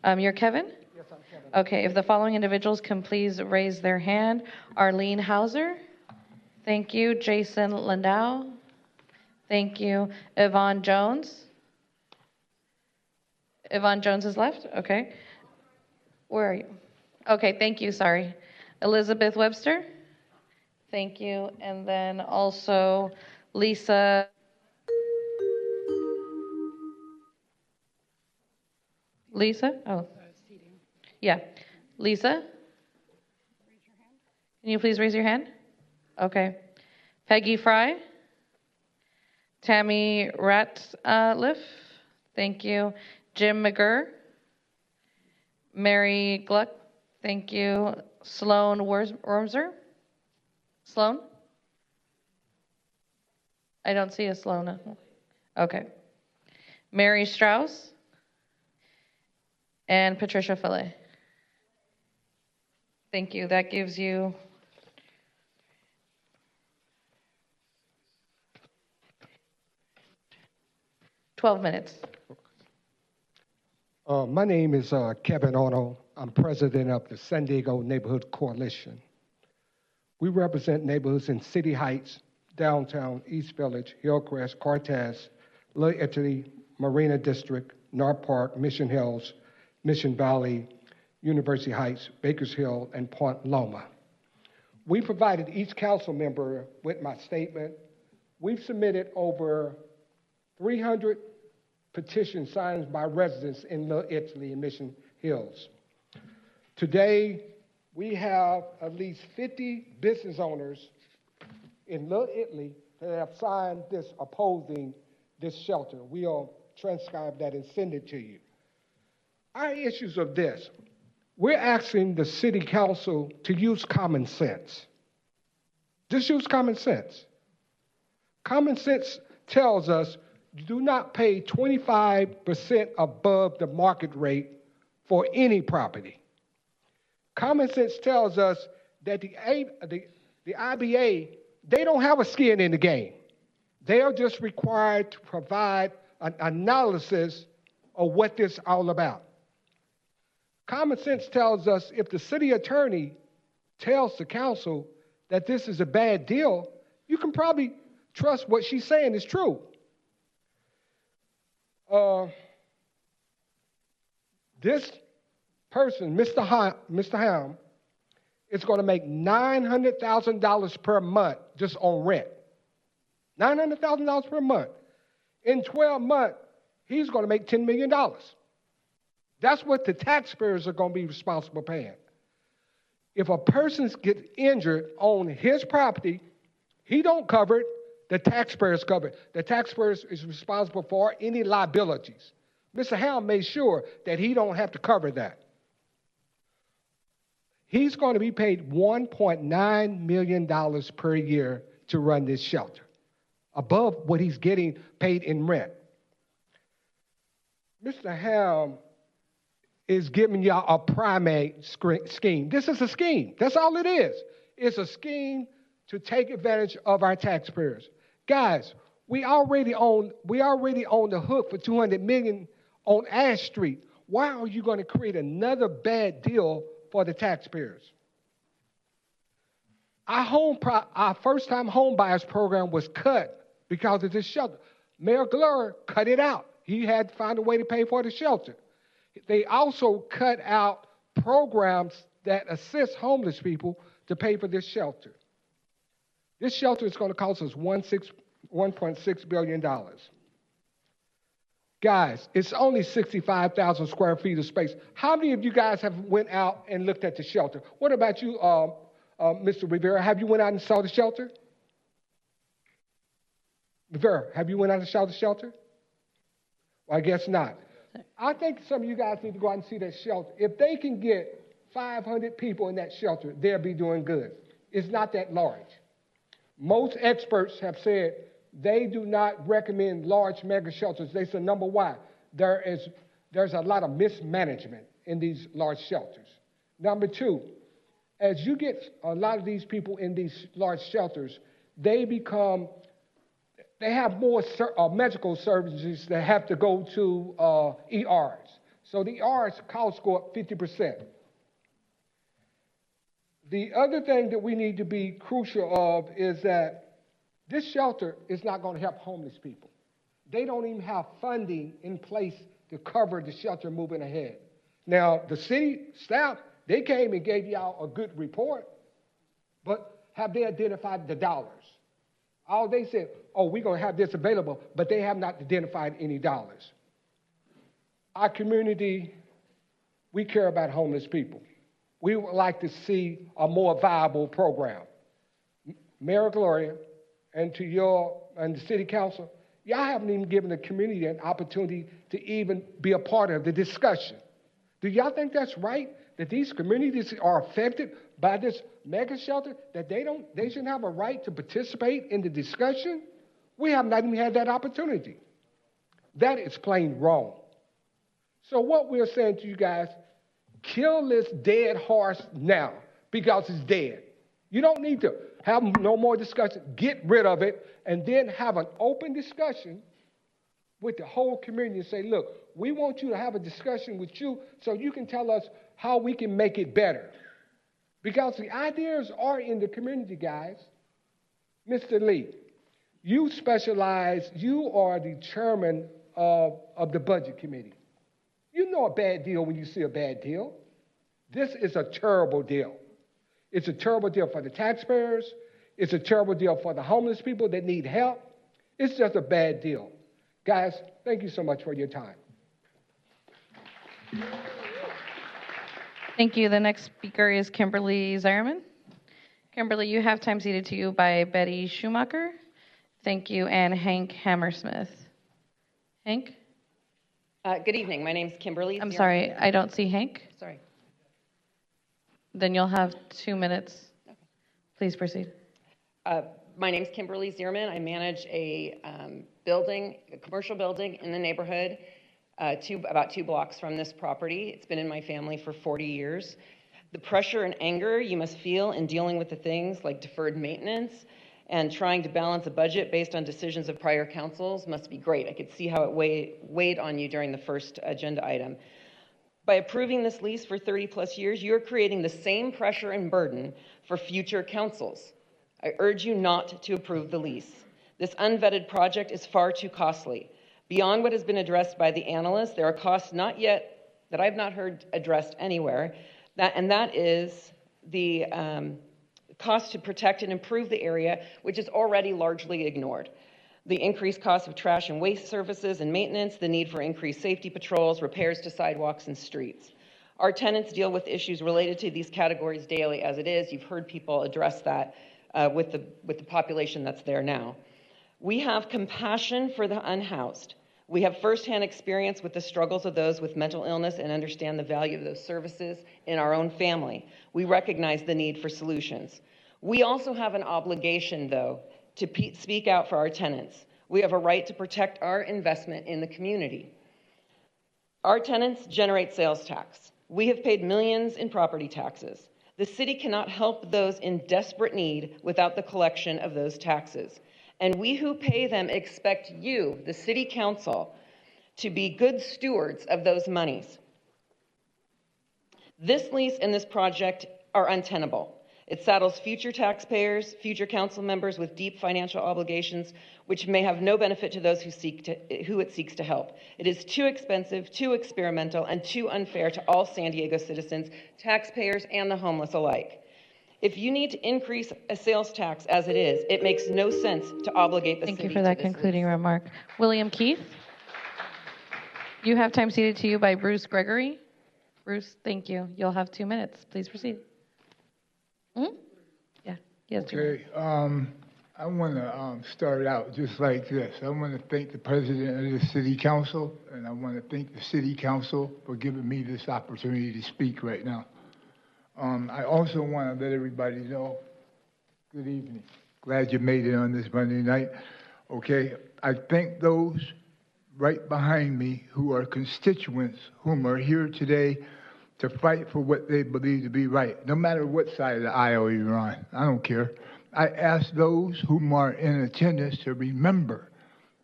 You're Kevin? Yes, I'm Kevin. Okay, if the following individuals can please raise their hand. Arlene Hauser. Thank you. Jason Landau. Thank you. Yvonne Jones. Yvonne Jones is left? Okay. Where are you? Okay, thank you. Sorry. Elizabeth Webster. Thank you. And then also Lisa. Lisa? Oh. Yeah. Lisa? Can you please raise your hand? Okay. Peggy Fry. Tammy Ratliff. Thank you. Jim McGurr. Mary Gluck. Thank you. Sloan Wormser. Sloan? I don't see a Sloan. Okay. Mary Strauss. And Patricia Fillet. Thank you. That gives you 12 minutes. My name is Kevin Ono. I'm president of the San Diego Neighborhood Coalition. We represent neighborhoods in City Heights, Downtown, East Village, Hillcrest, Cortez, Little Italy, Marina District, North Park, Mission Hills, Mission Valley, University Heights, Bakers Hill, and Point Loma. We provided each council member with my statement. We've submitted over 300 petitions signed by residents in Little Italy and Mission Hills. Today, we have at least 50 business owners in Little Italy that have signed this opposing this shelter. We'll transcribe that and send it to you. Our issues of this, we're asking the city council to use common sense. Just use common sense. Common sense tells us do not pay 25% above the market rate for any property. Common sense tells us that the IBA, they don't have a skin in the game. They are just required to provide an analysis of what this is all about. Common sense tells us if the city attorney tells the council that this is a bad deal, you can probably trust what she's saying is true. This person, Mr. Ham, is going to make $900,000 per month just on rent. $900,000 per month. In 12 months, he's going to make $10 million. That's what the taxpayers are going to be responsible paying. If a person gets injured on his property, he don't cover it, the taxpayers cover it. The taxpayers is responsible for any liabilities. Mr. Helm made sure that he don't have to cover that. He's going to be paid $1.9 million per year to run this shelter, above what he's getting paid in rent. Mr. Helm is giving y'all a primate scheme. This is a scheme. That's all it is. It's a scheme to take advantage of our taxpayers. Guys, we already on the hook for $200 million on Ash Street. Why are you going to create another bad deal for the taxpayers? Our first-time home buyers program was cut because of this shelter. Mayor Gloria cut it out. He had to find a way to pay for the shelter. They also cut out programs that assist homeless people to pay for this shelter. This shelter is going to cost us $1.6 billion. Guys, it's only 65,000 square feet of space. How many of you guys have went out and looked at the shelter? What about you, Mr. Rivera? Have you went out and saw the shelter? Rivera, have you went out and saw the shelter? Well, I guess not. I think some of you guys need to go out and see that shelter. If they can get 500 people in that shelter, they'll be doing good. It's not that large. Most experts have said they do not recommend large mega shelters. They say, number one, there's a lot of mismanagement in these large shelters. Number two, as you get a lot of these people in these large shelters, they have more medical services that have to go to ERs. So the ERs costs go up 50%. The other thing that we need to be crucial of is that this shelter is not going to help homeless people. They don't even have funding in place to cover the shelter moving ahead. Now, the city staff, they came and gave y'all a good report, but have they identified the dollars? All they said, oh, we're going to have this available, but they have not identified any dollars. Our community, we care about homeless people. We would like to see a more viable program. Mayor Gloria, and to your and the city council, y'all haven't even given the community an opportunity to even be a part of the discussion. Do y'all think that's right? That these communities are affected by this mega shelter, that they shouldn't have a right to participate in the discussion? We have not even had that opportunity. That is plain wrong. So what we're saying to you guys, kill this dead horse now because it's dead. You don't need to have no more discussion. Get rid of it and then have an open discussion with the whole community and say, look, we want you to have a discussion with you so you can tell us how we can make it better. Because the ideas are in the community, guys. Mr. Lee, you are the chairman of the budget committee. You know a bad deal when you see a bad deal. This is a terrible deal. It's a terrible deal for the taxpayers. It's a terrible deal for the homeless people that need help. It's just a bad deal. Guys, thank you so much for your time. Thank you. The next speaker is Kimberly Zierman. Kimberly, you have time ceded to you by Betty Schumacher. Thank you, and Hank Hammersmith. Hank? Good evening. My name's Kimberly. I'm sorry, I don't see Hank. Sorry. Then you'll have 2 minutes. Okay. Please proceed. My name's Kimberly Zierman. I manage a commercial building in the neighborhood, about 2 blocks from this property. It's been in my family for 40 years. The pressure and anger you must feel in dealing with the things like deferred maintenance and trying to balance a budget based on decisions of prior councils must be great. I could see how it weighed on you during the first agenda item. By approving this lease for 30 plus years, you're creating the same pressure and burden for future councils. I urge you not to approve the lease. This unvetted project is far too costly. Beyond what has been addressed by the analysts, there are costs not yet that I've not heard addressed anywhere, and that is the cost to protect and improve the area, which is already largely ignored. The increased cost of trash and waste services and maintenance, the need for increased safety patrols, repairs to sidewalks and streets. Our tenants deal with issues related to these categories daily as it is. You've heard people address that with the population that's there now. We have compassion for the unhoused. We have firsthand experience with the struggles of those with mental illness and understand the value of those services in our own family. We recognize the need for solutions. We also have an obligation, though, to speak out for our tenants. We have a right to protect our investment in the community. Our tenants generate sales tax. We have paid millions in property taxes. The city cannot help those in desperate need without the collection of those taxes. And we who pay them expect you, the city council, to be good stewards of those monies. This lease and this project are untenable. It saddles future taxpayers, future council members with deep financial obligations, which may have no benefit to those who it seeks to help. It is too expensive, too experimental, and too unfair to all San Diego citizens, taxpayers, and the homeless alike. If you need to increase a sales tax as it is, it makes no sense to obligate the city. Thank you for that concluding remark. William Keith. You have time ceded to you by Bruce Gregory. Bruce, thank you. You'll have 2 minutes. Please proceed. Yeah, yes. Okay, I want to start out just like this. I want to thank the president of the city council, and I want to thank the city council for giving me this opportunity to speak right now. I also want to let everybody know, good evening. Glad you made it on this Monday night. Okay, I thank those right behind me who are constituents whom are here today to fight for what they believe to be right, no matter what side of the aisle you're on. I don't care. I ask those whom are in attendance to remember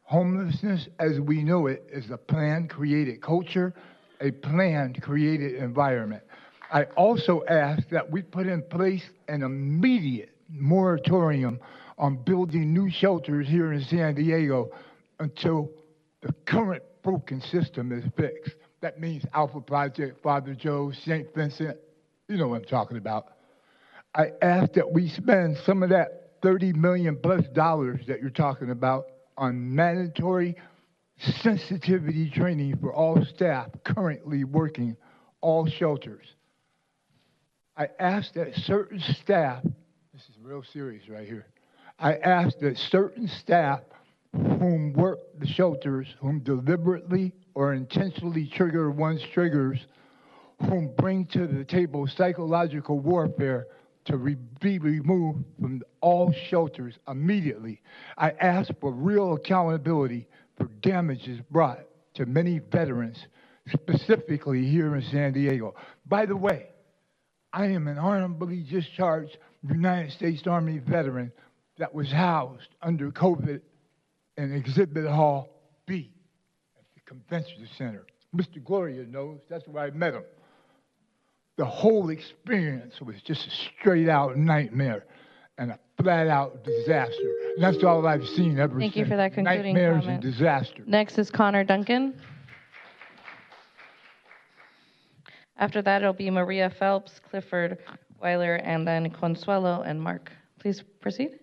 homelessness as we know it is a planned created culture, a planned created environment. I also ask that we put in place an immediate moratorium on building new shelters here in San Diego until the current broken system is fixed. That means Alpha Project, Father Joe, St. Vincent, you know what I'm talking about. I ask that we spend some of that $30 million plus that you're talking about on mandatory sensitivity training for all staff currently working all shelters. I ask that certain staff, this is real serious right here, I ask that certain staff whom work the shelters, whom deliberately or intentionally trigger one's triggers, whom bring to the table psychological warfare to be removed from all shelters immediately. I ask for real accountability for damages brought to many veterans, specifically here in San Diego. By the way, I am an honorably discharged United States Army veteran that was housed under COVID in Exhibit Hall B at the Convention Center. Mr. Gloria knows, that's where I met him. The whole experience was just a straight out nightmare and a flat out disaster. And that's all I've seen ever since. Thank you for that concluding Nightmares comment. and disaster. Next is Connor Duncan. After that, it'll be Maria Phelps, Clifford Weiler, and then Consuelo and Mark. Please proceed.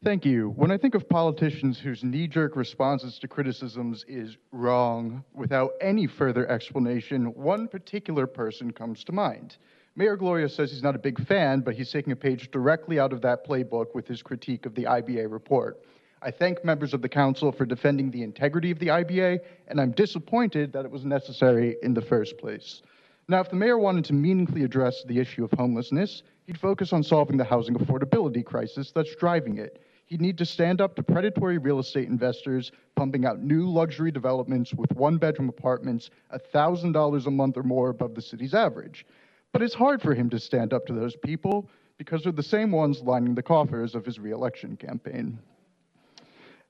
Thank you. When I think of politicians whose knee-jerk responses to criticisms is wrong without any further explanation, one particular person comes to mind. Mayor Gloria says he's not a big fan, but he's taking a page directly out of that playbook with his critique of the IBA report. I thank members of the council for defending the integrity of the IBA, and I'm disappointed that it was necessary in the first place. Now, if the mayor wanted to meaningfully address the issue of homelessness, he'd focus on solving the housing affordability crisis that's driving it. He'd need to stand up to predatory real estate investors pumping out new luxury developments with one-bedroom apartments $1,000 a month or more above the city's average. But it's hard for him to stand up to those people because they're the same ones lining the coffers of his re-election campaign.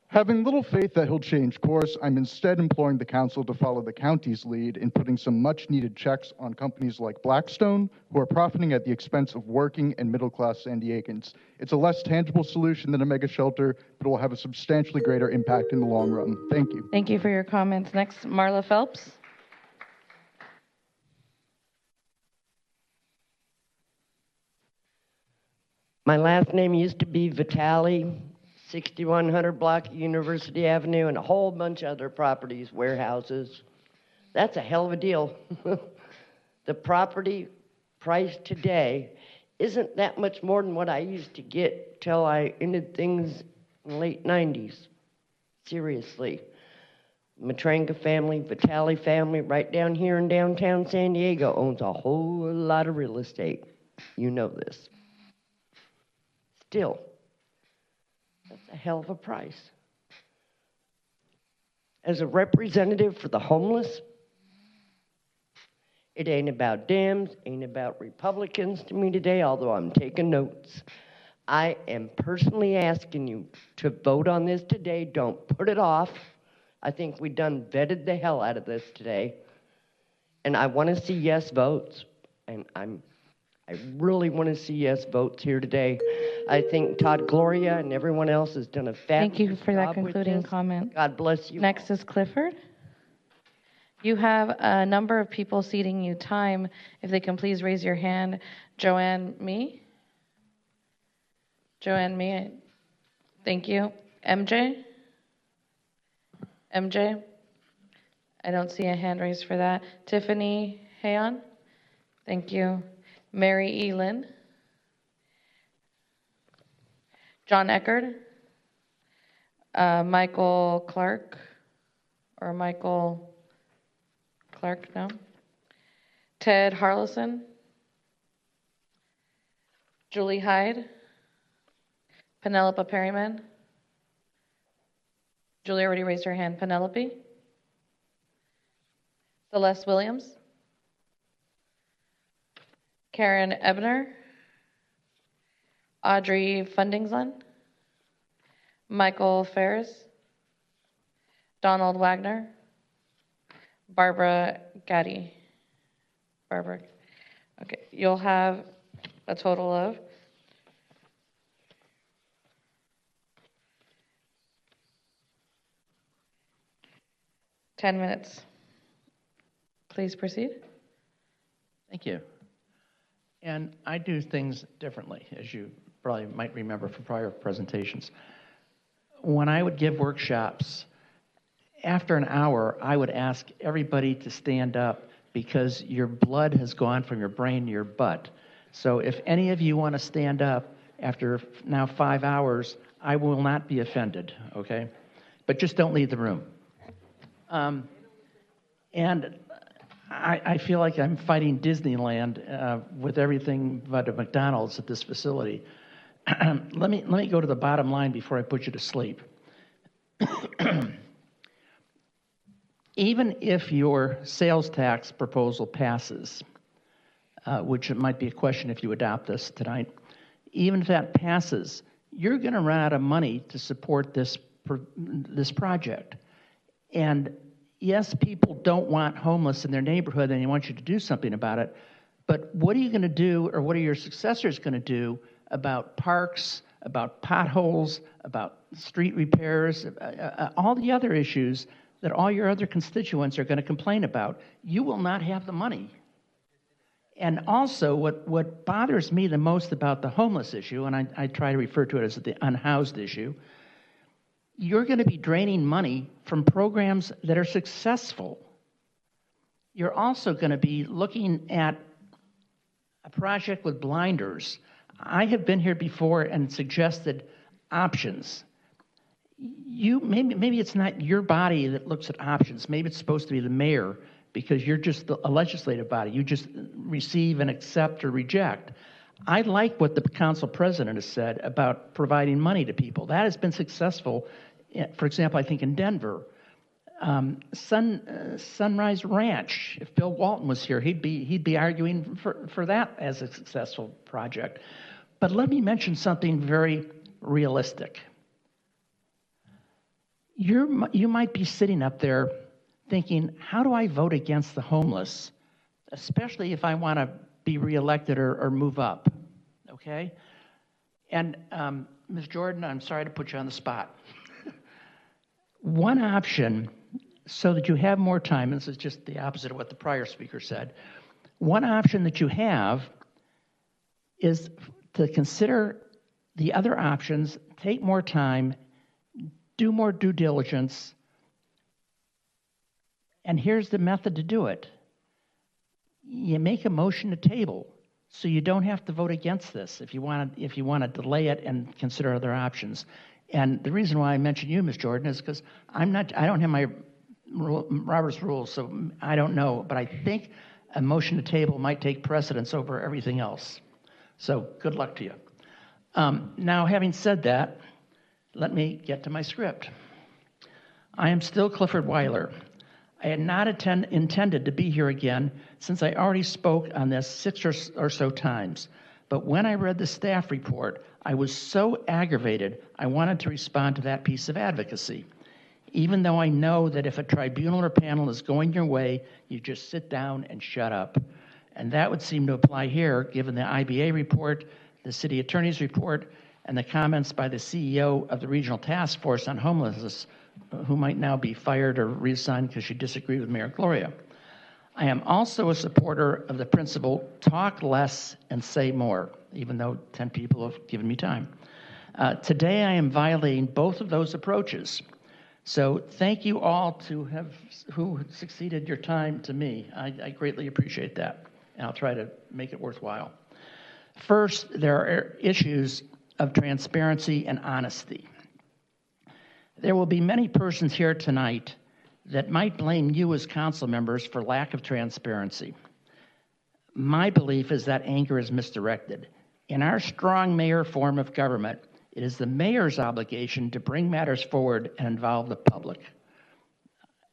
Having little faith that he'll change course, I'm instead imploring the council to follow the county's lead in putting some much-needed checks on companies like Blackstone, who are profiting at the expense of working and middle-class San Diegans. It's a less tangible solution than a mega shelter, but it will have a substantially greater impact in the long run. Thank you. Thank you for your comments. Next, Marla Phelps. My last name used to be Vitale, 6100 block University Avenue, and a whole bunch of other properties, warehouses. That's a hell of a deal. The property price today isn't that much more than what I used to get till I ended things in the late 90s. Seriously. Matranga family, Vitale family, right down here in downtown San Diego owns a whole lot of real estate. You know this. Still, that's a hell of a price. As a representative for the homeless, it ain't about Dems, ain't about Republicans to me today, although I'm taking notes. I am personally asking you to vote on this today. Don't put it off. I think we done vetted the hell out of this today. And I want to see yes votes. And I really want to see yes votes here today. I think Todd Gloria and everyone else has done a fabulous Thank you for that job with concluding this. comment. God bless you. Next is Clifford. You have a number of people ceding you time. If they can please raise your hand. Joanne Me? Joanne Me, thank you. MJ? MJ? I don't see a hand raised for that. Tiffany Hayon? Thank you. Mary E. Lynn? John Eckerd? Michael Clark? Or Michael Clark, no? Ted Harlison? Julie Hyde? Penelope Perryman? Julie already raised her hand. Penelope? Celeste Williams? Karen Ebner? Audrey Fundingslund? Michael Ferris? Donald Wagner? Barbara Gaddy? Barbara. Okay, you'll have a total of 10 minutes. Please proceed. Thank you. And I do things differently, as you probably might remember from prior presentations. When I would give workshops, after an hour, I would ask everybody to stand up because your blood has gone from your brain to your butt. So if any of you want to stand up after now 5 hours, I will not be offended, okay? But just don't leave the room. And I feel like I'm fighting Disneyland with everything but a McDonald's at this facility. Let me go to the bottom line before I put you to sleep. Even if your sales tax proposal passes, which it might be a question if you adopt this tonight, even if that passes, you're going to run out of money to support this project. And yes, people don't want homeless in their neighborhood and they want you to do something about it, but what are you going to do, or what are your successors going to do about parks, about potholes, about street repairs, all the other issues that all your other constituents are going to complain about? You will not have the money. And also, what bothers me the most about the homeless issue, and I try to refer to it as the unhoused issue, you're going to be draining money from programs that are successful. You're also going to be looking at a project with blinders. I have been here before and suggested options. Maybe it's not your body that looks at options. Maybe it's supposed to be the mayor, because you're just a legislative body. You just receive and accept or reject. I like what the council president has said about providing money to people. That has been successful. For example, I think in Denver, Sunrise Ranch. If Bill Walton was here, he'd be arguing for that as a successful project. But let me mention something very realistic. You might be sitting up there thinking, how do I vote against the homeless, especially if I want to be reelected or move up, okay? And Ms. Jordan, I'm sorry to put you on the spot. One option, so that you have more time, and this is just the opposite of what the prior speaker said, one option that you have is to consider the other options, take more time, do more due diligence, and here's the method to do it. you make a motion to table, so you don't have to vote against this if you want to delay it and consider other options. And the reason why I mention you, Ms. Jordan, is because I don't have my Robert's rules, so I don't know, but I think a motion to table might take precedence over everything else. So good luck to you. Now, having said that, let me get to my script. I am still Clifford Weiler. I had not intended to be here again since I already spoke on this 6 or so times. But when I read the staff report, I was so aggravated I wanted to respond to that piece of advocacy. Even though I know that if a tribunal or panel is going your way, you just sit down and shut up. And that would seem to apply here, given the IBA report, the city attorney's report, and the comments by the CEO of the Regional Task Force on Homelessness, who might now be fired or reassigned because she disagreed with Mayor Gloria. I am also a supporter of the principle, talk less and say more, even though 10 people have given me time. Today I am violating both of those approaches. So thank you all who succeeded your time to me. I greatly appreciate that, and I'll try to make it worthwhile. First, there are issues of transparency and honesty. There will be many persons here tonight that might blame you as council members for lack of transparency. My belief is that anger is misdirected. In our strong mayor form of government, it is the mayor's obligation to bring matters forward and involve the public.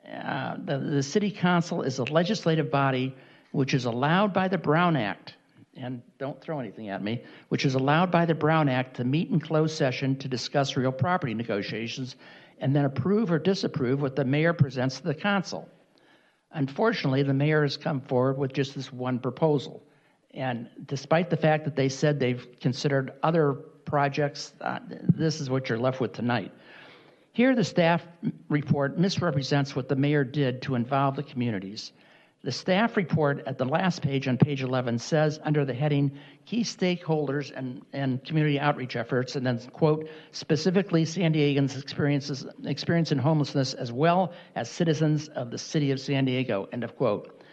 The city council is a legislative body which is allowed by the Brown Act, and don't throw anything at me, which is allowed by the Brown Act to meet in closed session to discuss real property negotiations and then approve or disapprove what the mayor presents to the council. Unfortunately, the mayor has come forward with just this one proposal. And despite the fact that they said they've considered other projects, this is what you're left with tonight. Here, the staff report misrepresents what the mayor did to involve the communities. The staff report at the last page on page 11 says under the heading key stakeholders and community outreach efforts, and then quote, specifically San Diegans' experience in homelessness as well as citizens of the city of San Diego, end of quote.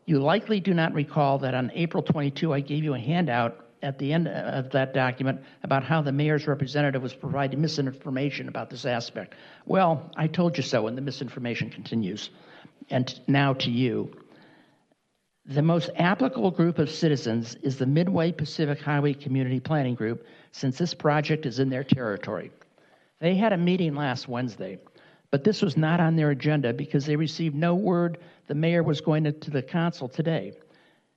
You likely do not recall that on April 22, I gave you a handout at the end of that document about how the mayor's representative was providing misinformation about this aspect. Well, I told you so, and the misinformation continues. And now to you. The most applicable group of citizens is the Midway Pacific Highway Community Planning Group, since this project is in their territory. They had a meeting last Wednesday, but this was not on their agenda because they received no word the mayor was going to the council today.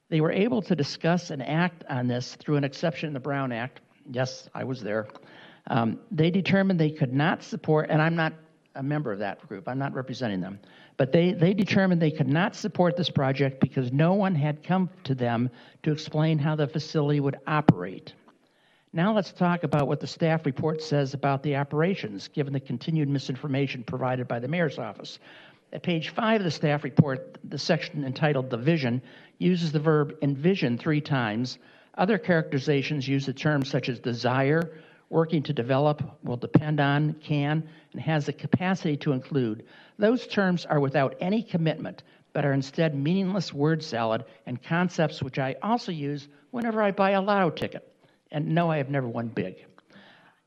They were able to discuss and act on this through an exception in the Brown Act. Yes, I was there. They determined they could not support, and I'm not a member of that group, I'm not representing them, but they determined they could not support this project because no one had come to them to explain how the facility would operate. Now let's talk about what the staff report says about the operations, given the continued misinformation provided by the mayor's office. At page 5 of the staff report, the section entitled The Vision uses the verb envision 3 times. Other characterizations use the terms such as desire, working to develop, will depend on, can, and has the capacity to include. Those terms are without any commitment, but are instead meaningless word salad and concepts which I also use whenever I buy a lotto ticket. And no, I have never won big.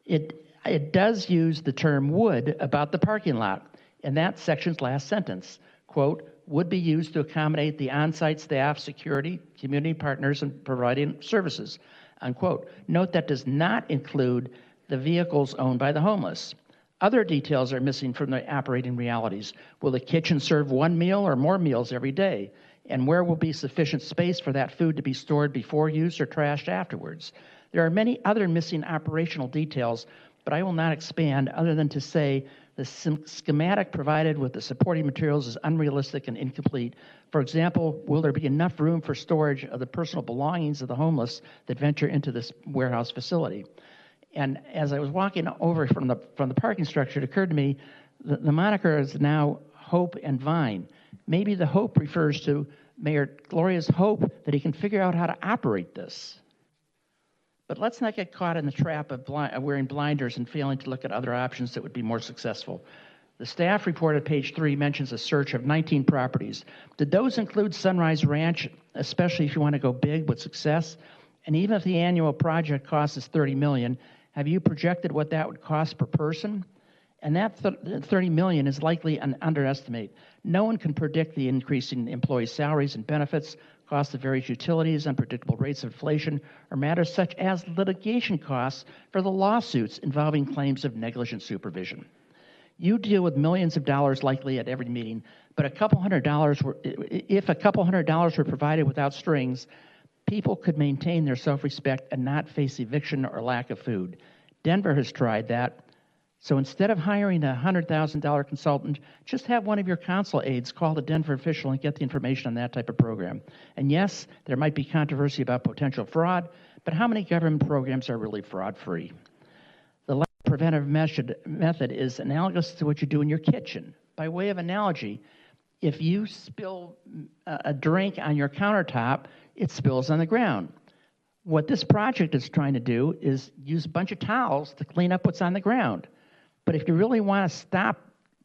It does use the term would about the parking lot in that section's last sentence. Quote, would be used to accommodate the on-site staff, security, community partners, and providing services. Unquote. Note that does not include the vehicles owned by the homeless. Other details are missing from the operating realities. Will the kitchen serve one meal or more meals every day? And where will be sufficient space for that food to be stored before use or trashed afterwards? There are many other missing operational details, but I will not expand other than to say the schematic provided with the supporting materials is unrealistic and incomplete. For example, will there be enough room for storage of the personal belongings of the homeless that venture into this warehouse facility? And as I was walking over from the parking structure, it occurred to me the moniker is now Hope and Vine. Maybe the hope refers to Mayor Gloria's hope that he can figure out how to operate this. But let's not get caught in the trap of wearing blinders and failing to look at other options that would be more successful. The staff report at page 3 mentions a search of 19 properties. Did those include Sunrise Ranch, especially if you want to go big with success? And even if the annual project cost is $30 million, have you projected what that would cost per person? And that $30 million is likely an underestimate. No one can predict the increase in employee salaries and benefits, cost of various utilities, unpredictable rates of inflation, or matters such as litigation costs for the lawsuits involving claims of negligent supervision. You deal with millions of dollars likely at every meeting, but if a couple hundred dollars were provided without strings, people could maintain their self-respect and not face eviction or lack of food. Denver has tried that. So instead of hiring a $100,000 consultant, just have one of your council aides call the Denver official and get the information on that type of program. And yes, there might be controversy about potential fraud, but how many government programs are really fraud-free? The last preventive method is analogous to what you do in your kitchen. By way of analogy, if you spill a drink on your countertop, it spills on the ground. What this project is trying to do is use a bunch of towels to clean up what's on the ground. But if you really want to stop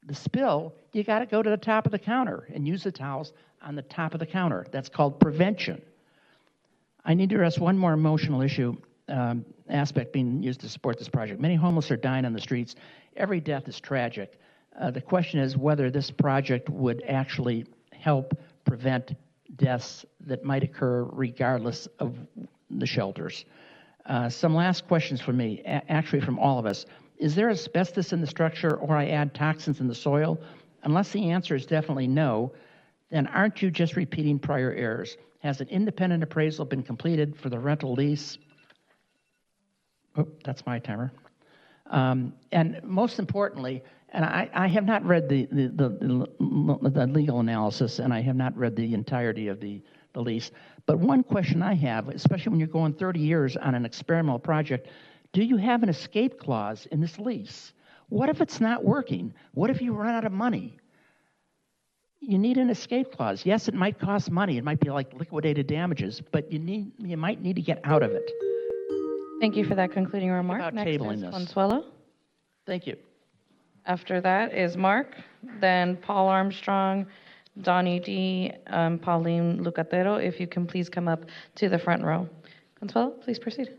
the spill, you got to go to the top of the counter and use the towels on the top of the counter. That's called prevention. I need to address one more emotional issue aspect being used to support this project. Many homeless are dying on the streets. Every death is tragic. The question is whether this project would actually help prevent deaths that might occur regardless of the shelters. Some last questions from me, actually from all of us. Is there asbestos in the structure or I add toxins in the soil? Unless the answer is definitely no, then aren't you just repeating prior errors? Has an independent appraisal been completed for the rental lease? Oh, that's my timer. And most importantly, and I have not read the legal analysis, and I have not read the entirety of the lease, but one question I have, especially when you're going 30 years on an experimental project, do you have an escape clause in this lease? What if it's not working? What if you run out of money? You need an escape clause. Yes, it might cost money. It might be like liquidated damages, but you might need to get out of it. Thank you for that concluding remark. About Next tabling is this. Consuelo. Thank you. After that is Mark, then Paul Armstrong, Donnie D., Pauline Lucatero. If you can please come up to the front row. Consuelo, please proceed.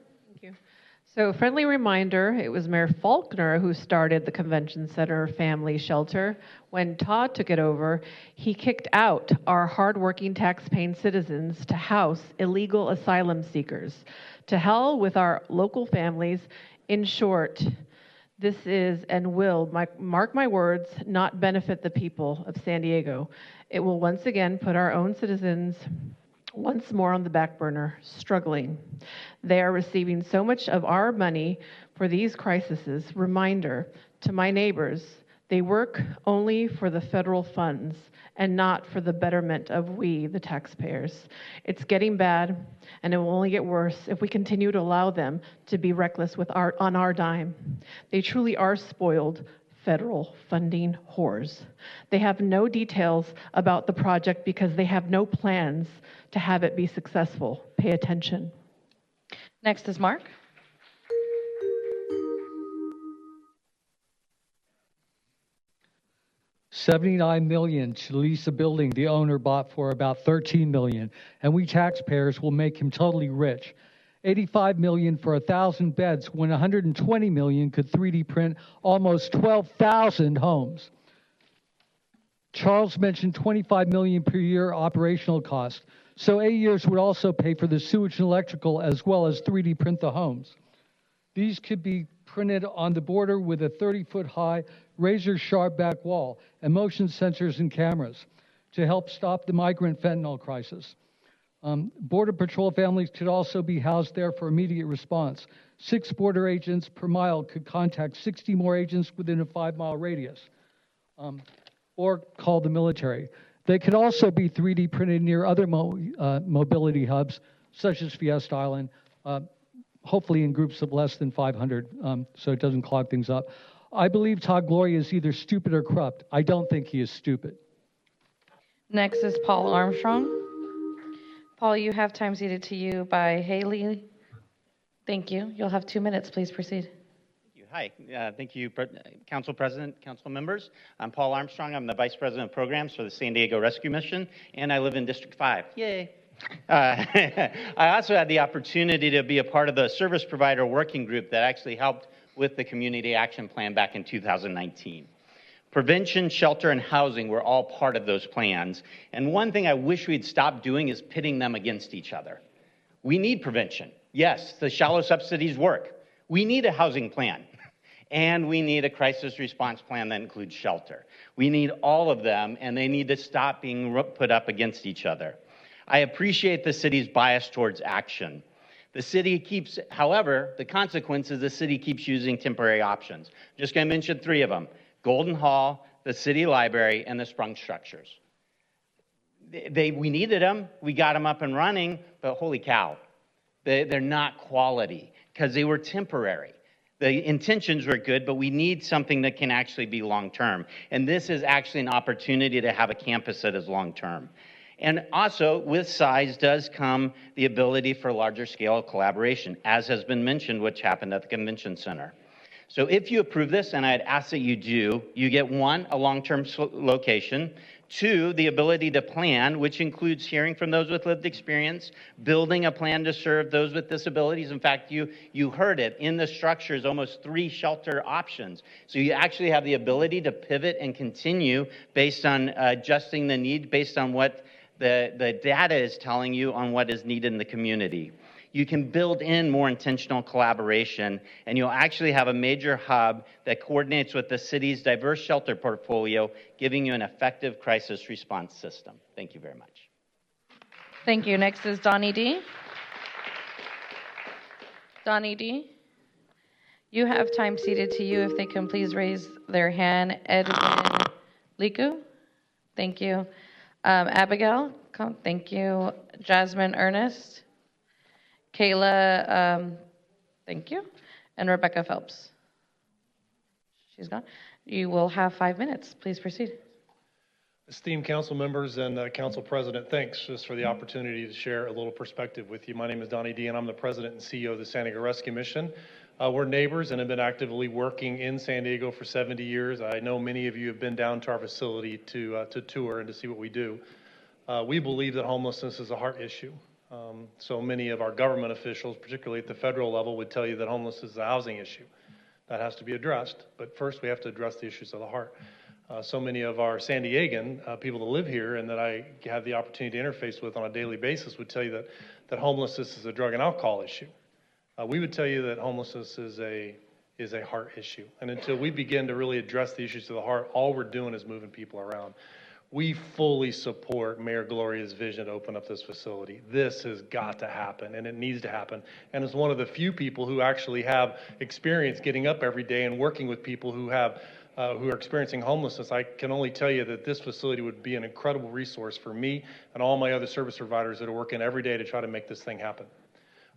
So, friendly reminder, it was Mayor Faulkner who started the Convention Center Family Shelter. When Todd took it over, he kicked out our hardworking tax-paying citizens to house illegal asylum seekers. To hell with our local families. In short, this is and will, mark my words, not benefit the people of San Diego. It will once again put our own citizens once more on the back burner, struggling. They are receiving so much of our money for these crises. Reminder to my neighbors, they work only for the federal funds and not for the betterment of we, the taxpayers. It's getting bad, and it will only get worse if we continue to allow them to be reckless on our dime. They truly are spoiled federal funding whores. They have no details about the project because they have no plans to have it be successful. Pay attention. Next is Mark. $79 million to lease a building the owner bought for about $13 million, and we taxpayers will make him totally rich. $85 million for 1,000 beds when $120 million could 3D print almost 12,000 homes. Charles mentioned $25 million per year operational cost, so 8 years would also pay for the sewage and electrical as well as 3D print the homes. These could be printed on the border with a 30-foot high razor-sharp back wall and motion sensors and cameras to help stop the migrant fentanyl crisis. Border Patrol families could also be housed there for immediate response. 6 border agents per mile could contact 60 more agents within a 5-mile radius, or call the military. They could also be 3D printed near other mobility hubs, such as Fiesta Island, hopefully in groups of less than 500, so it doesn't clog things up. I believe Todd Gloria is either stupid or corrupt. I don't think he is stupid. Next is Paul Armstrong. Paul, you have time ceded to you by Haley. Thank you. You'll have 2 minutes. Please proceed. Hi, thank you, Council President, Council members. I'm Paul Armstrong. I'm the Vice President of Programs for the San Diego Rescue Mission, and I live in District 5. Yay! I also had the opportunity to be a part of the service provider working group that actually helped with the Community Action Plan back in 2019. Prevention, shelter, and housing were all part of those plans. And one thing I wish we'd stop doing is pitting them against each other. We need prevention. Yes, the shallow subsidies work. We need a housing plan. And we need a crisis response plan that includes shelter. We need all of them, and they need to stop being put up against each other. I appreciate the city's bias towards action. The city keeps, however, the consequence is the city keeps using temporary options. I'm just going to mention 3 of them: Golden Hall, the city library, and the sprung structures. We needed them, we got them up and running, but holy cow, they're not quality because they were temporary. The intentions were good, but we need something that can actually be long-term. And this is actually an opportunity to have a campus that is long-term. And also, with size does come the ability for larger scale collaboration, as has been mentioned, which happened at the convention center. So if you approve this, and I'd ask that you do, you get 1, a long-term location, 2, the ability to plan, which includes hearing from those with lived experience, building a plan to serve those with disabilities. In fact, you heard it, in the structures, almost 3 shelter options. So you actually have the ability to pivot and continue based on adjusting the need, based on what the data is telling you on what is needed in the community. You can build in more intentional collaboration, and you'll actually have a major hub that coordinates with the city's diverse shelter portfolio, giving you an effective crisis response system. Thank you very much. Thank you. Next is Donnie D. Donnie D. You have time ceded to you. If they can please raise their hand. Edwin Liku. Thank you. Abigail. Thank you. Jasmine Ernest. Kayla, thank you, and Rebecca Phelps. She's gone. You will have 5 minutes. Please proceed. Esteemed council members and council president, thanks just for the opportunity to share a little perspective with you. My name is Donnie D, and I'm the president and CEO of the San Diego Rescue Mission. We're neighbors and have been actively working in San Diego for 70 years. I know many of you have been down to our facility to tour and to see what we do. We believe that homelessness is a heart issue. So many of our government officials, particularly at the federal level, would tell you that homelessness is a housing issue. That has to be addressed, but first we have to address the issues of the heart. So many of our San Diegan people that live here and that I have the opportunity to interface with on a daily basis would tell you that homelessness is a drug and alcohol issue. We would tell you that homelessness is a heart issue. And until we begin to really address the issues of the heart, all we're doing is moving people around. We fully support Mayor Gloria's vision to open up this facility. This has got to happen, and it needs to happen. And as one of the few people who actually have experience getting up every day and working with people who are experiencing homelessness, I can only tell you that this facility would be an incredible resource for me and all my other service providers that are working every day to try to make this thing happen.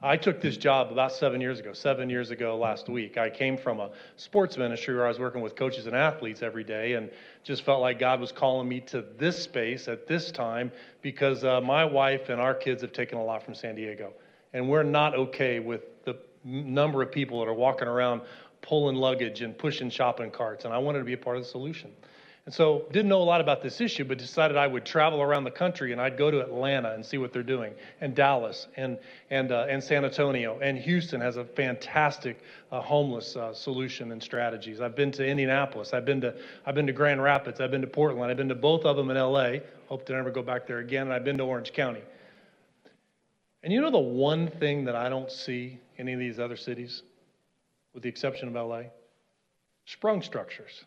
I took this job about 7 years ago last week. I came from a sports ministry where I was working with coaches and athletes every day and just felt like God was calling me to this space at this time because my wife and our kids have taken a lot from San Diego. And we're not okay with the number of people that are walking around pulling luggage and pushing shopping carts, and I wanted to be a part of the solution. And so didn't know a lot about this issue, but decided I would travel around the country and I'd go to Atlanta and see what they're doing, and Dallas and San Antonio, and Houston has a fantastic homeless solution and strategies. I've been to Indianapolis, I've been to Grand Rapids, I've been to Portland, I've been to both of them in LA, hope to never go back there again, and I've been to Orange County. And you know the one thing that I don't see in any of these other cities, with the exception of LA? Sprung structures.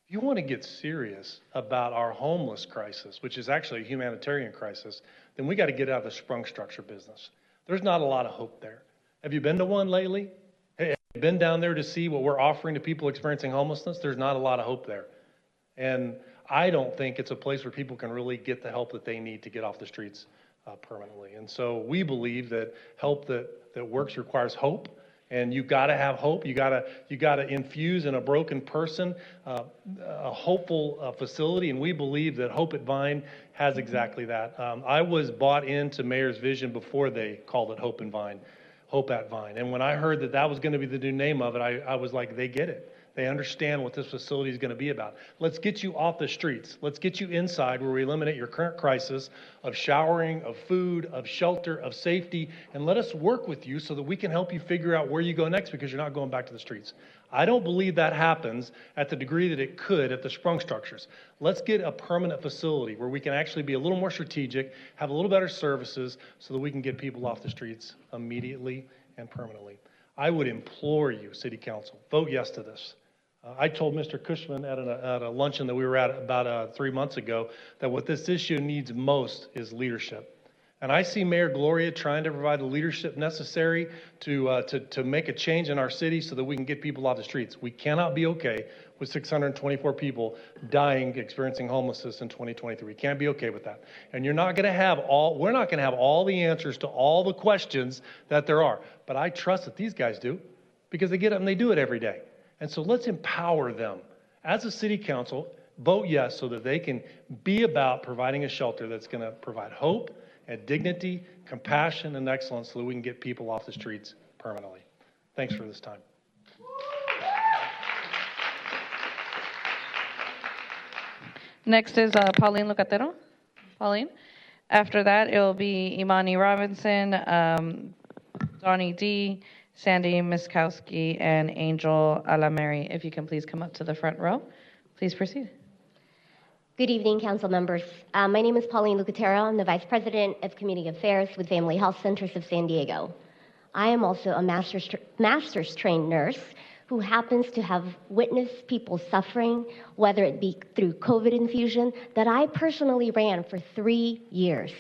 If you want to get serious about our homeless crisis, which is actually a humanitarian crisis, then we got to get out of the sprung structure business. There's not a lot of hope there. Have you been to one lately? Hey, have you been down there to see what we're offering to people experiencing homelessness? There's not a lot of hope there. And I don't think it's a place where people can really get the help that they need to get off the streets permanently. And so we believe that help that works requires hope. And you got to have hope. You got to infuse in a broken person a hopeful facility, and we believe that Hope at Vine has exactly that. I was bought into Mayor's vision before they called it Hope and Vine. Hope at Vine. And when I heard that that was going to be the new name of it, I was like, they get it. They understand what this facility is going to be about. Let's get you off the streets. Let's get you inside where we eliminate your current crisis of showering, of food, of shelter, of safety, and let us work with you so that we can help you figure out where you go next because you're not going back to the streets. I don't believe that happens at the degree that it could at the sprung structures. Let's get a permanent facility where we can actually be a little more strategic, have a little better services so that we can get people off the streets immediately and permanently. I would implore you, City Council, vote yes to this. I told Mr. Cushman at a luncheon that we were at about 3 months ago that what this issue needs most is leadership. And I see Mayor Gloria trying to provide the leadership necessary to make a change in our city so that we can get people off the streets. We cannot be okay with 624 people dying, experiencing homelessness in 2023. We can't be okay with that. And we're not going to have all the answers to all the questions that there are. But I trust that these guys do because they get up and they do it every day. And so let's empower them. As a city council, vote yes so that they can be about providing a shelter that's going to provide hope and dignity, compassion, and excellence so that we can get people off the streets permanently. Thanks for this time. Next is Pauline Lucatero. Pauline. After that, it will be Imani Robinson, Donnie D., Sandy Miskowski, and Angel Alameri. If you can please come up to the front row. Please proceed. Good evening, council members. My name is Pauline Lucatero. I'm the Vice President of Community Affairs with Family Health Centers of San Diego. I am also a master's trained nurse who happens to have witnessed people suffering, whether it be through COVID infusion that I personally ran for 3 years,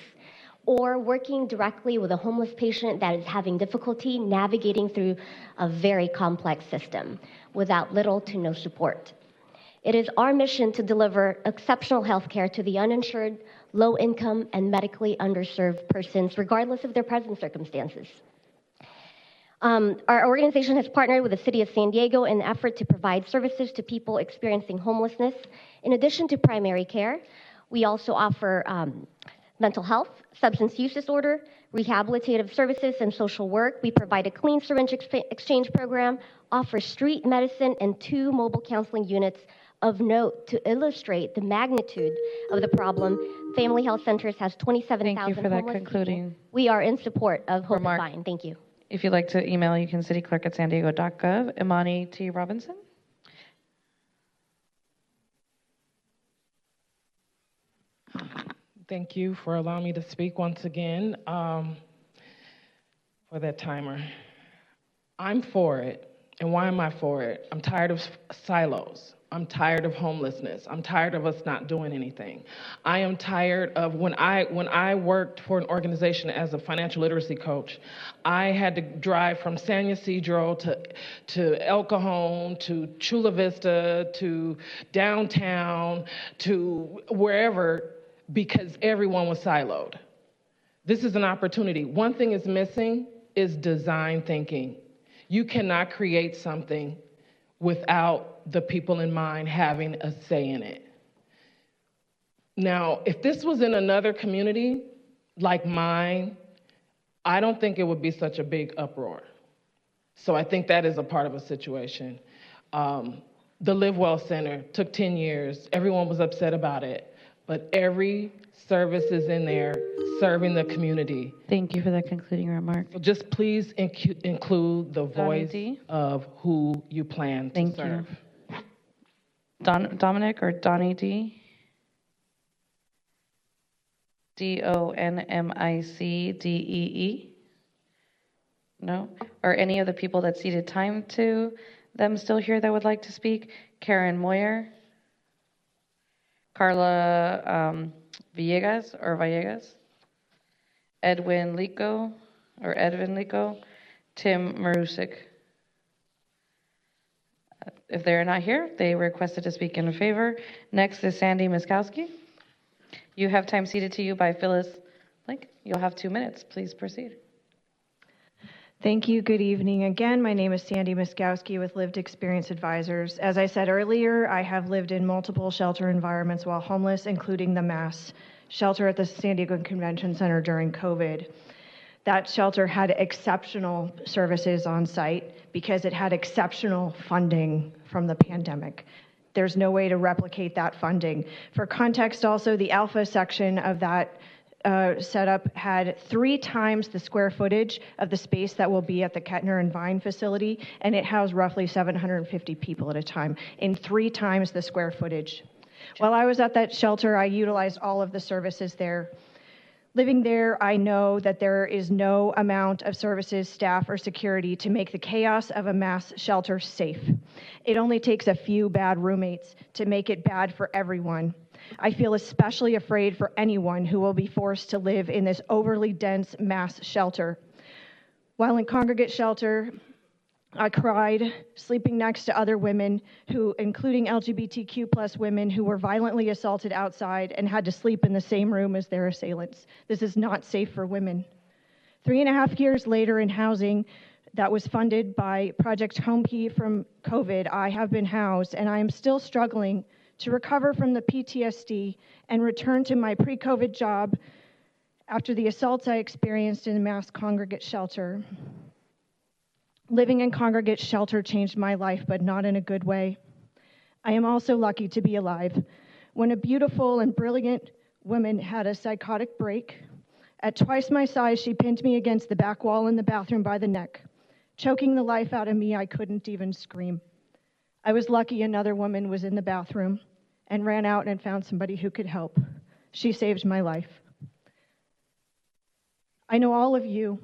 or working directly with a homeless patient that is having difficulty navigating through a very complex system without little to no support. It is our mission to deliver exceptional health care to the uninsured, low-income, and medically underserved persons, regardless of their present circumstances. Our organization has partnered with the City of San Diego in an effort to provide services to people experiencing homelessness. In addition to primary care, we also offer mental health, substance use disorder, rehabilitative services, and social work. We provide a clean syringe exchange program, offer street medicine, and 2 mobile counseling units. Of note, to illustrate the magnitude of the problem, Family Health Centers has 27,000 Thank you for that homeless concluding people. We are in support of Hope remark. Fine. Thank you. If you'd like to email, you can cityclerk@sandiego.gov. Imani T. Robinson. Thank you for allowing me to speak once again. For that timer. I'm for it. And why am I for it? I'm tired of silos. I'm tired of homelessness. I'm tired of us not doing anything. I am tired of when I worked for an organization as a financial literacy coach, I had to drive from San Ysidro to El Cajon, to Chula Vista, to downtown, to wherever, because everyone was siloed. This is an opportunity. One thing is missing is design thinking. You cannot create something without the people in mind having a say in it. Now, if this was in another community like mine, I don't think it would be such a big uproar. So I think that is a part of a situation. The Live Well Center took 10 years. Everyone was upset about it. But every service is in there serving the community. Thank you for that concluding remark. So just please include the voice of who you plan to serve. You. Dominic or Donnie D? DONMICDEE? No? Are any of the people that ceded time to them still here that would like to speak? Karen Moyer? Carla Villegas? Edwin Lico? Tim Marusik? If they're not here, they requested to speak in favor. Next is Sandy Miskowski. You have time ceded to you by Phyllis Link. You'll have 2 minutes. Please proceed. Thank you. Good evening again. My name is Sandy Miskowski with Lived Experience Advisors. As I said earlier, I have lived in multiple shelter environments while homeless, including the mass shelter at the San Diego Convention Center during COVID. That shelter had exceptional services on site because it had exceptional funding from the pandemic. There's no way to replicate that funding. For context also, the Alpha section of that setup had 3 times the square footage of the space that will be at the Kettner and Vine facility, and it housed roughly 750 people at a time in 3 times the square footage. While I was at that shelter, I utilized all of the services there. Living there, I know that there is no amount of services, staff, or security to make the chaos of a mass shelter safe. It only takes a few bad roommates to make it bad for everyone. I feel especially afraid for anyone who will be forced to live in this overly dense mass shelter. While in congregate shelter, I cried, sleeping next to other women who, including LGBTQ plus women who were violently assaulted outside and had to sleep in the same room as their assailants. This is not safe for women. 3.5 years later in housing that was funded by Project HomeKey from COVID, I have been housed, and I am still struggling to recover from the PTSD and return to my pre-COVID job after the assaults I experienced in a mass congregate shelter. Living in congregate shelter changed my life, but not in a good way. I am also lucky to be alive. When a beautiful and brilliant woman had a psychotic break, at twice my size, she pinned me against the back wall in the bathroom by the neck. Choking the life out of me, I couldn't even scream. I was lucky another woman was in the bathroom and ran out and found somebody who could help. She saved my life. I know all of you,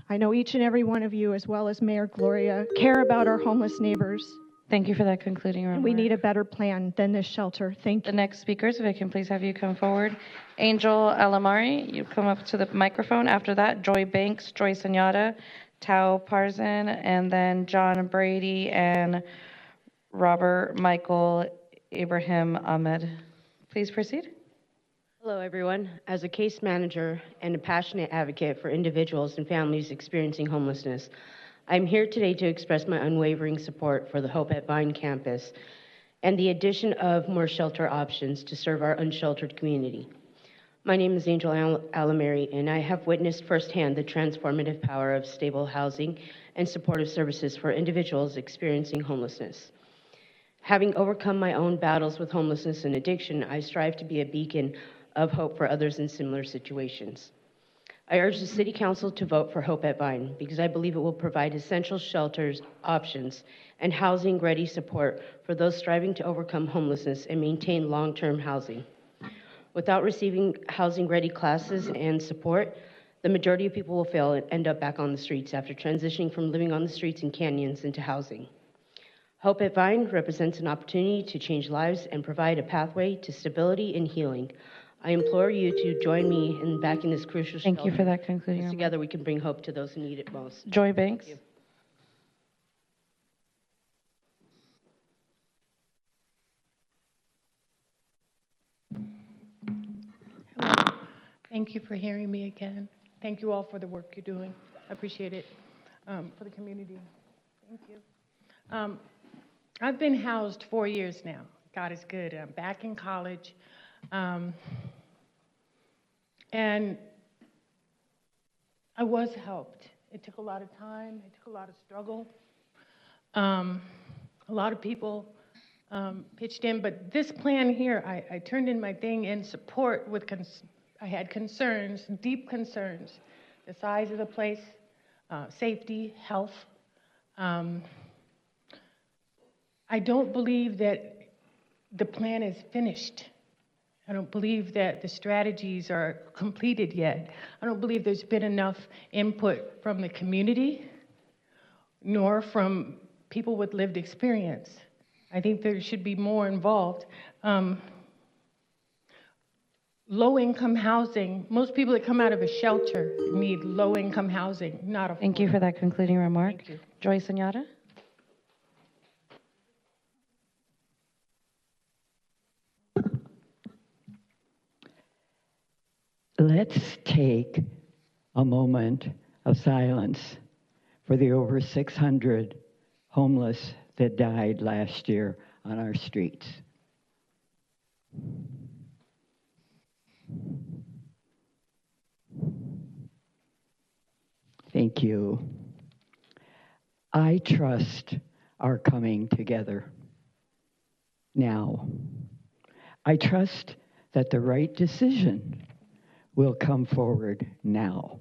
I know each and every one of you, as well as Mayor Gloria, care about our homeless neighbors. Thank you for that concluding remark. And we need a better plan than this shelter. Thank you. The next speakers, if I can please have you come forward. Angel Alamari, you come up to the microphone. After that, Joy Banks, Joy Sunyata, Tao Parzan, and then John Brady and Robert Michael Ibrahim Ahmed. Please proceed. Hello, everyone. As a case manager and a passionate advocate for individuals and families experiencing homelessness, I'm here today to express my unwavering support for the Hope at Vine campus and the addition of more shelter options to serve our unsheltered community. My name is Angel Alamari, and I have witnessed firsthand the transformative power of stable housing and supportive services for individuals experiencing homelessness. Having overcome my own battles with homelessness and addiction, I strive to be a beacon of hope for others in similar situations. I urge the City Council to vote for Hope at Vine because I believe it will provide essential shelters, options, and housing-ready support for those striving to overcome homelessness and maintain long-term housing. Without receiving housing-ready classes and support, the majority of people will fail and end up back on the streets after transitioning from living on the streets and canyons into housing. Hope at Vine represents an opportunity to change lives and provide a pathway to stability and healing. I implore you to join me in backing this crucial shelter. Thank you for that concluding remark. Together we can bring hope to those who need it most. Joy Banks. Thank you for hearing me again. Thank you all for the work you're doing. I appreciate it for the community. Thank you. I've been housed 4 years now. God is good. I'm back in college. And I was helped. It took a lot of time. It took a lot of struggle. A lot of people pitched in. But this plan here, I turned in my thing in support with, I had concerns, deep concerns. The size of the place, safety, health. I don't believe that the plan is finished. I don't believe that the strategies are completed yet. I don't believe there's been enough input from the community, nor from people with lived experience. I think there should be more involved. Low-income housing, most people that come out of a shelter need low-income housing, not affordable. Thank you for that concluding remark. Joy Sunyata. Let's take a moment of silence for the over 600 homeless that died last year on our streets. Thank you. I trust our coming together now. I trust that the right decision will come forward now.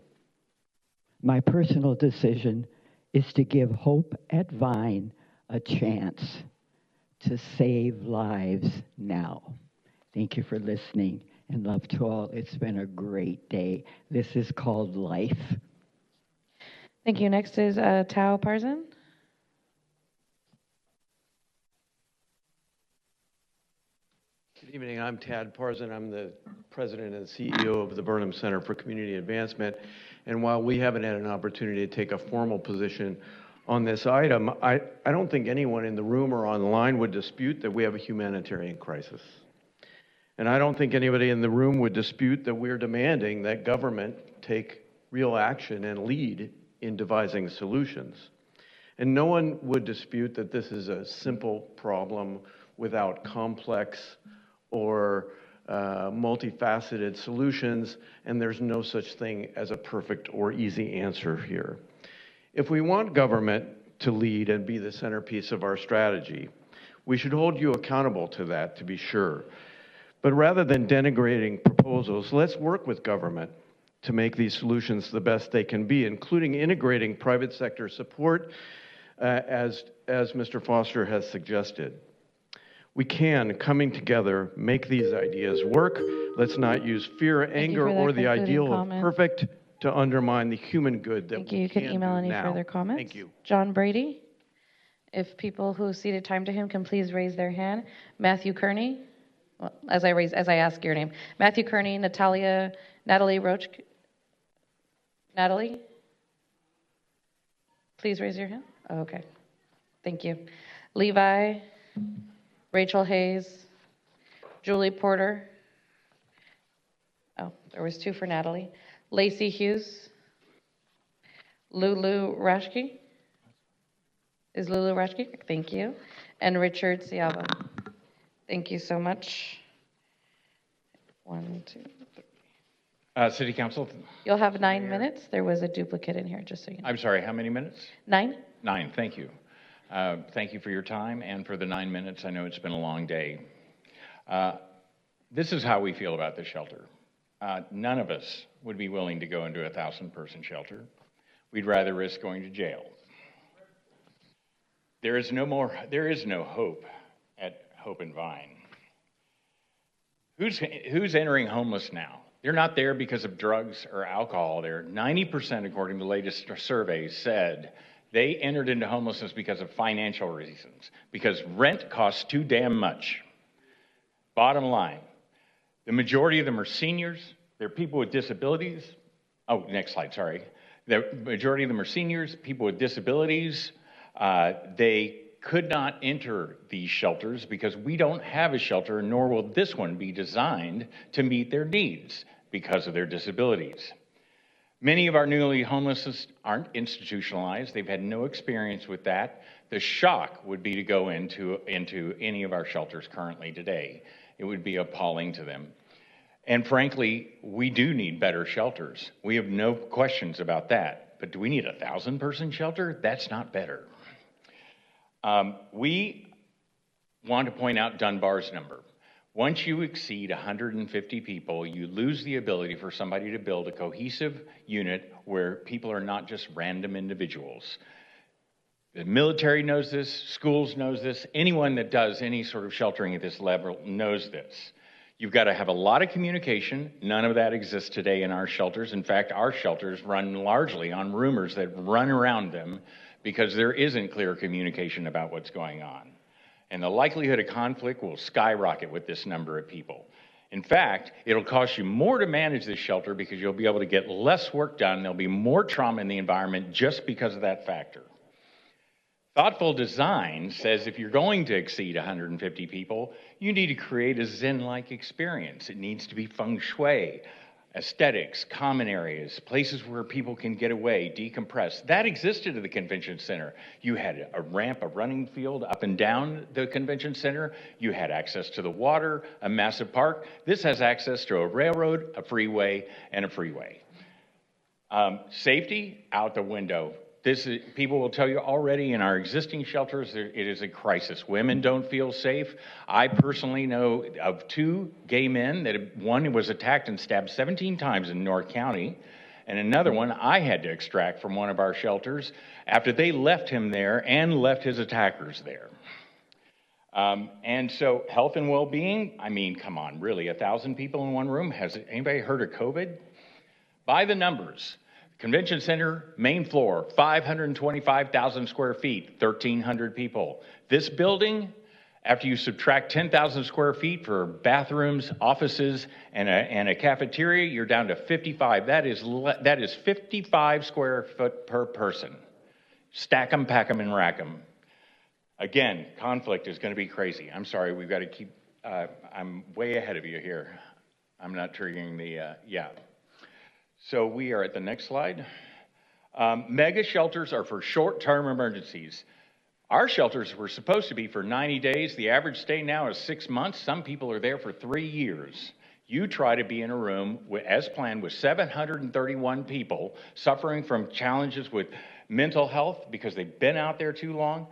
My personal decision is to give Hope at Vine a chance to save lives now. Thank you for listening, and love to all. It's been a great day. This is called life. Thank you. Next is Tao Parzan. Good evening. I'm Tad Parzan. I'm the president and CEO of the Burnham Center for Community Advancement. And while we haven't had an opportunity to take a formal position on this item, I don't think anyone in the room or online would dispute that we have a humanitarian crisis. And I don't think anybody in the room would dispute that we're demanding that government take real action and lead in devising solutions. And no one would dispute that this is a simple problem without complex or multifaceted solutions, and there's no such thing as a perfect or easy answer here. If we want government to lead and be the centerpiece of our strategy, we should hold you accountable to that, to be sure. But rather than denigrating proposals, let's work with government to make these solutions the best they can be, including integrating private sector support, as Mr. Foster has suggested. We can, coming together, make these ideas work. Let's not use fear, anger, or the ideal of perfect to undermine the human good that we can do now. Thank you. You can email any further comments. Thank you. John Brady. If people who ceded time to him can please raise their hand. Matthew Kearney. Well, as I ask your name. Matthew Kearney, Natalie Roach. Natalie? Please raise your hand. Oh, okay. Thank you. Levi. Rachel Hayes, Julie Porter. Oh, there was two for Natalie. Lacey Hughes, Lulu Rashke. Is Lulu Rashke? Thank you. And Richard Ciaba. Thank you so much. 1, 2, 3. City Council. You'll have 9 minutes. There was a duplicate in here, just so you know. I'm sorry, how many minutes? 9. 9, thank you. Thank you for your time and for the 9 minutes. I know it's been a long day. This is how we feel about the shelter. None of us would be willing to go into a 1,000-person shelter. We'd rather risk going to jail. There is no hope at Hope and Vine. Who's entering homeless now? They're not there because of drugs or alcohol. They're 90%, according to the latest surveys, said they entered into homelessness because of financial reasons, because rent costs too damn much. Bottom line, the majority of them are seniors. They're people with disabilities. Oh, next slide, sorry. The majority of them are seniors, people with disabilities. They could not enter these shelters because we don't have a shelter, nor will this one be designed to meet their needs because of their disabilities. Many of our newly homeless aren't institutionalized. They've had no experience with that. The shock would be to go into any of our shelters currently today. It would be appalling to them. And frankly, we do need better shelters. We have no questions about that. But do we need a 1,000-person shelter? That's not better. We want to point out Dunbar's number. Once you exceed 150 people, you lose the ability for somebody to build a cohesive unit where people are not just random individuals. The military knows this, schools knows this, anyone that does any sort of sheltering at this level knows this. You've got to have a lot of communication. None of that exists today in our shelters. In fact, our shelters run largely on rumors that run around them because there isn't clear communication about what's going on. And the likelihood of conflict will skyrocket with this number of people. In fact, it'll cost you more to manage this shelter because you'll be able to get less work done. There'll be more trauma in the environment just because of that factor. Thoughtful design says if you're going to exceed 150 people, you need to create a Zen-like experience. It needs to be feng shui, aesthetics, common areas, places where people can get away, decompress. That existed at the convention center. You had a ramp, a running field up and down the convention center. You had access to the water, a massive park. This has access to a railroad, a freeway, and a freeway. Safety, out the window. People will tell you already in our existing shelters, it is a crisis. Women don't feel safe. I personally know of 2 gay men one was attacked and stabbed 17 times in North County, and another one I had to extract from one of our shelters after they left him there and left his attackers there. And so health and well-being, I mean, come on, really, 1,000 people in one room? Has anybody heard of COVID? By the numbers, Convention Center, main floor, 525,000 square feet, 1,300 people. This building, after you subtract 10,000 square feet for bathrooms, offices, and a cafeteria, you're down to 55. That is 55 square foot per person. Stack them, pack them, and rack them. Again, conflict is going to be crazy. I'm sorry, we've got to keep, I'm way ahead of you here. I'm not triggering the, yeah. So we are at the next slide. Mega shelters are for short-term emergencies. Our shelters were supposed to be for 90 days. The average stay now is 6 months. Some people are there for 3 years. You try to be in a room, as planned, with 731 people suffering from challenges with mental health because they've been out there too long,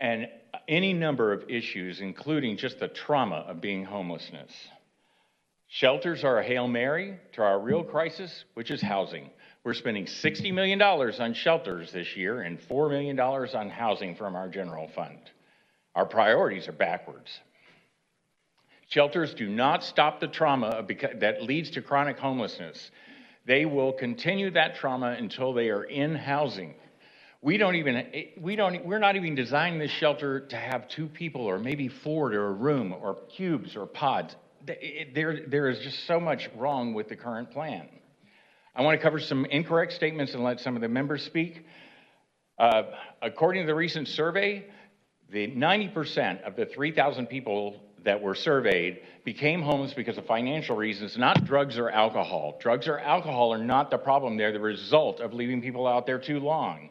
and any number of issues, including just the trauma of being homelessness. Shelters are a Hail Mary to our real crisis, which is housing. We're spending $60 million on shelters this year and $4 million on housing from our general fund. Our priorities are backwards. Shelters do not stop the trauma that leads to chronic homelessness. They will continue that trauma until they are in housing. We're not even designing this shelter to have 2 people or maybe 4 to a room or cubes or pods. There is just so much wrong with the current plan. I want to cover some incorrect statements and let some of the members speak. According to the recent survey, the 90% of the 3,000 people that were surveyed became homeless because of financial reasons, not drugs or alcohol. Drugs or alcohol are not the problem. They're the result of leaving people out there too long.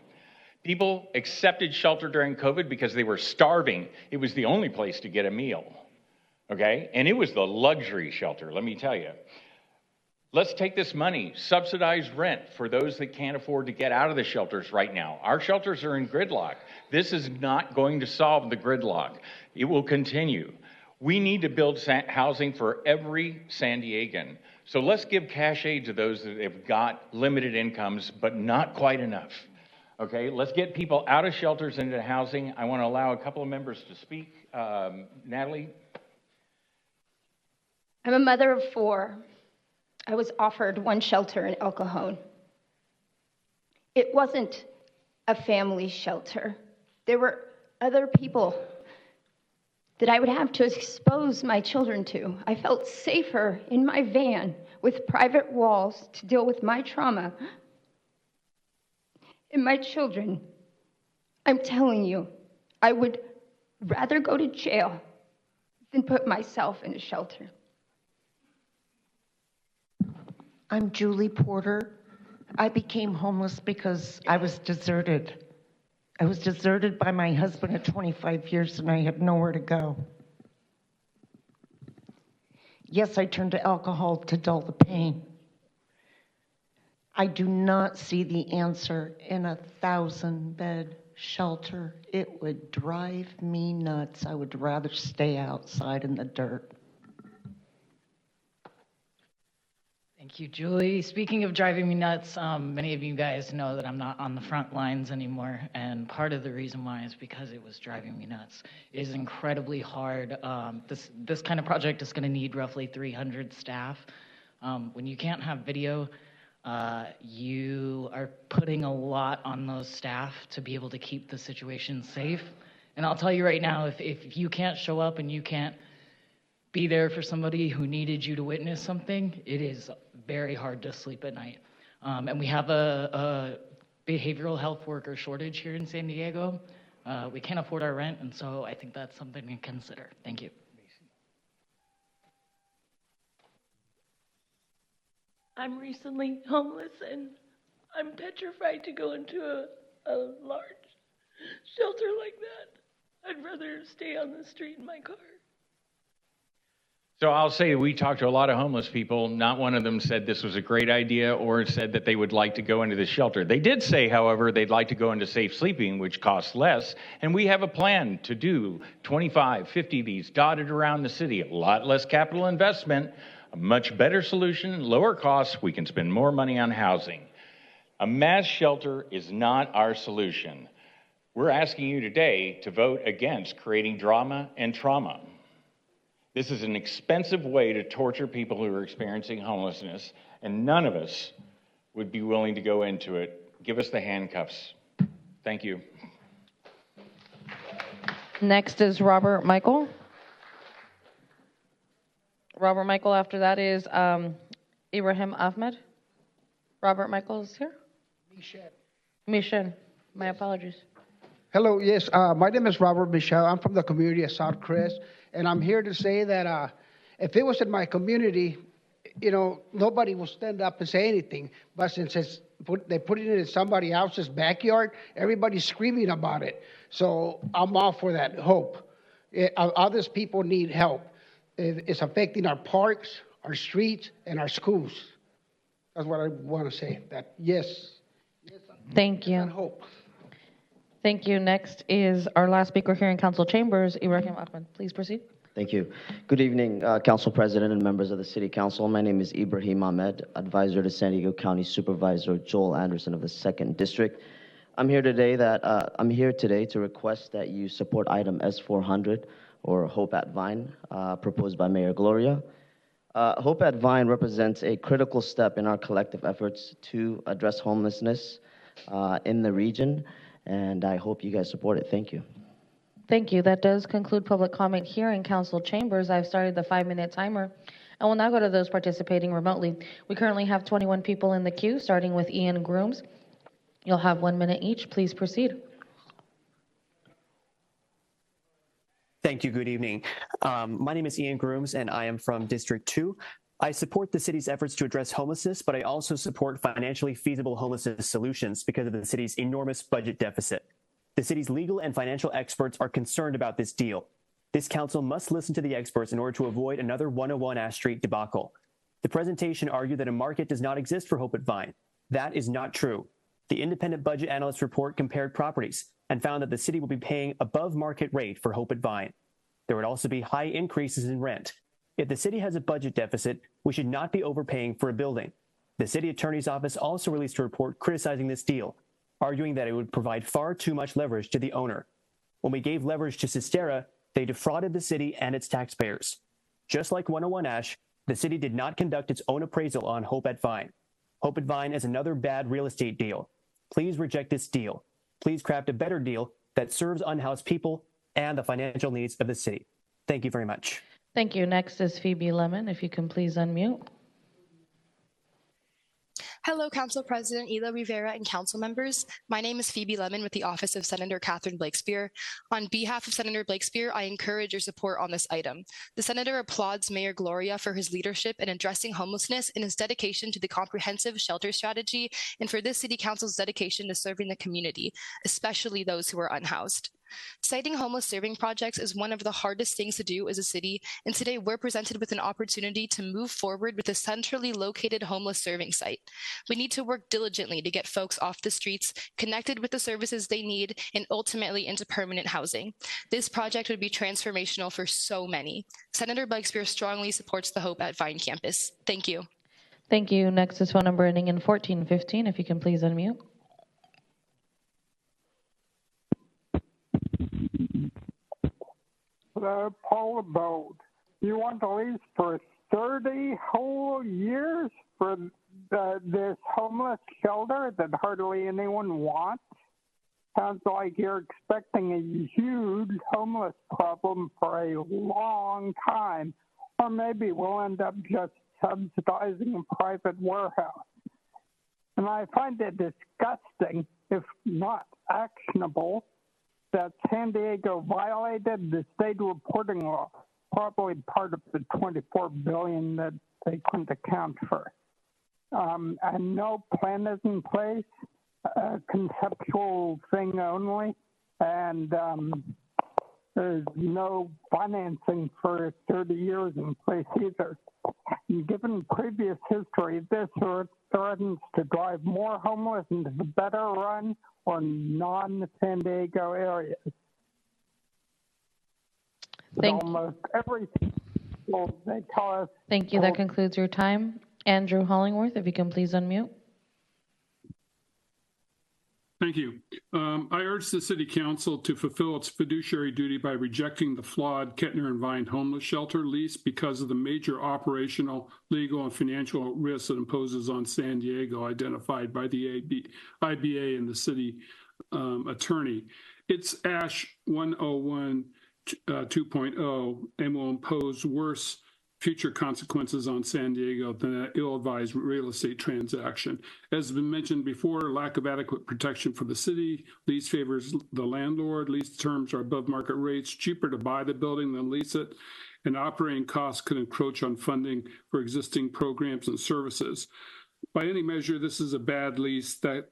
People accepted shelter during COVID because they were starving. It was the only place to get a meal. Okay? And it was the luxury shelter, let me tell you. Let's take this money, subsidize rent for those that can't afford to get out of the shelters right now. Our shelters are in gridlock. This is not going to solve the gridlock. It will continue. We need to build housing for every San Diegan. So let's give cash aid to those that have got limited incomes, but not quite enough. Okay, let's get people out of shelters into housing. I want to allow a couple of members to speak. Natalie? I'm a mother of 4. I was offered one shelter in El Cajon. It wasn't a family shelter. There were other people that I would have to expose my children to. I felt safer in my van with private walls to deal with my trauma. And my children, I'm telling you, I would rather go to jail than put myself in a shelter. I'm Julie Porter. I became homeless because I was deserted. I was deserted by my husband at 25 years and I had nowhere to go. Yes, I turned to alcohol to dull the pain. I do not see the answer in a 1,000-bed shelter. It would drive me nuts. I would rather stay outside in the dirt. Thank you, Julie. Speaking of driving me nuts, many of you guys know that I'm not on the front lines anymore, and part of the reason why is because it was driving me nuts. It is incredibly hard. This kind of project is going to need roughly 300 staff. When you can't have video, you are putting a lot on those staff to be able to keep the situation safe. And I'll tell you right now, if you can't show up and you can't be there for somebody who needed you to witness something, it is very hard to sleep at night. And we have a behavioral health worker shortage here in San Diego. We can't afford our rent, and so I think that's something to consider. Thank you. I'm recently homeless, and I'm petrified to go into a large shelter like that. I'd rather stay on the street in my car. So I'll say we talked to a lot of homeless people. Not one of them said this was a great idea or said that they would like to go into the shelter. They did say, however, they'd like to go into safe sleeping, which costs less. And we have a plan to do 25, 50 of these dotted around the city. A lot less capital investment, a much better solution, lower costs. We can spend more money on housing. A mass shelter is not our solution. We're asking you today to vote against creating drama and trauma. This is an expensive way to torture people who are experiencing homelessness, and none of us would be willing to go into it. Give us the handcuffs. Thank you. Next is Robert Michael. Robert Michael, after that is Ibrahim Ahmed. Robert Michael is here? Mishan. My apologies. Hello, yes, my name is Robert Michelle. I'm from the community of South Crest, and I'm here to say that if it was in my community, nobody will stand up and say anything. But since they put it in somebody else's backyard, everybody's screaming about it. So I'm all for that hope. Others people need help. It's affecting our parks, our streets, and our schools. That's what I want to say. That yes. Thank you. Hope. Thank you. Next is our last speaker here in council chambers, Ibrahim Ahmed. Please proceed. Thank you. Good evening, Council President and members of the City Council. My name is Ibrahim Ahmed, advisor to San Diego County Supervisor Joel Anderson of the 2nd District. I'm here today to request that you support item S400, or Hope at Vine, proposed by Mayor Gloria. Hope at Vine represents a critical step in our collective efforts to address homelessness in the region, and I hope you guys support it. Thank you. Thank you. That does conclude public comment here in council chambers. I've started the 5-minute timer and will now go to those participating remotely. We currently have 21 people in the queue, starting with Ian Grooms. You'll have 1 minute each. Please proceed. Thank you. Good evening. My name is Ian Grooms, and I am from District 2. I support the city's efforts to address homelessness, but I also support financially feasible homelessness solutions because of the city's enormous budget deficit. The city's legal and financial experts are concerned about this deal. This council must listen to the experts in order to avoid another 101 Ash Street debacle. The presentation argued that a market does not exist for Hope at Vine. That is not true. The independent budget analyst report compared properties and found that the city will be paying above market rate for Hope at Vine. There would also be high increases in rent. If the city has a budget deficit, we should not be overpaying for a building. The city attorney's office also released a report criticizing this deal, arguing that it would provide far too much leverage to the owner. When we gave leverage to Sistera, they defrauded the city and its taxpayers. Just like 101 Ash, the city did not conduct its own appraisal on Hope at Vine. Hope at Vine is another bad real estate deal. Please reject this deal. Please craft a better deal that serves unhoused people and the financial needs of the city. Thank you very much. Thank you. Next is Phoebe Lemon. If you can please unmute. Hello, Council President Ela Rivera and council members. My name is Phoebe Lemon with the Office of Senator Catherine Blakespear. On behalf of Senator Blakespear, I encourage your support on this item. The Senator applauds Mayor Gloria for his leadership in addressing homelessness and his dedication to the comprehensive shelter strategy, and for this City Council's dedication to serving the community, especially those who are unhoused. Citing homeless serving projects is one of the hardest things to do as a city, and today we're presented with an opportunity to move forward with a centrally located homeless serving site. We need to work diligently to get folks off the streets, connected with the services they need, and ultimately into permanent housing. This project would be transformational for so many. Senator Blakespear strongly supports the Hope at Vine campus. Thank you. Thank you. Next is phone number ending in 1415. If you can please unmute. Paul Boat. You want to lease for 30 whole years for this homeless shelter that hardly anyone wants? Sounds like you're expecting a huge homeless problem for a long time, or maybe we'll end up just subsidizing a private warehouse. And I find it disgusting, if not actionable, that San Diego violated the state reporting law, probably part of the $24 billion that they couldn't account for. And no plan is in place, a conceptual thing only, and there's no financing for 30 years in place either. And given previous history, this threatens to drive more homeless into the better run or non-San Diego areas. Almost everything they tell us. Thank you. That concludes your time. Andrew Hollingworth, if you can please unmute. Thank you. I urge the City Council to fulfill its fiduciary duty by rejecting the flawed Kettner and Vine homeless shelter lease because of the major operational, legal, and financial risks it imposes on San Diego, identified by the IBA and the city attorney. It's ASH 101 2.0 and will impose worse future consequences on San Diego than an ill-advised real estate transaction. As has been mentioned before, lack of adequate protection for the city, lease favors the landlord, lease terms are above market rates, cheaper to buy the building than lease it, and operating costs could encroach on funding for existing programs and services. By any measure, this is a bad lease that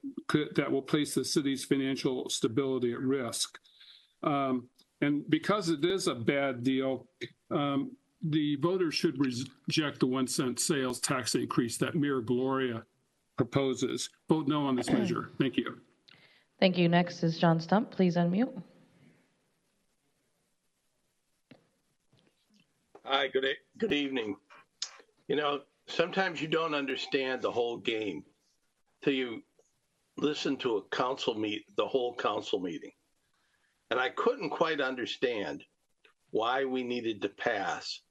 will place the city's financial stability at risk. And because it is a bad deal, the voters should reject the 1 cent sales tax increase that Mayor Gloria proposes. Vote no on this measure. Thank you. Thank you. Next is John Stump. Please unmute. Hi, good evening. You know, sometimes you don't understand the whole game till you listen to the whole council meeting. And I couldn't quite understand why we needed to pass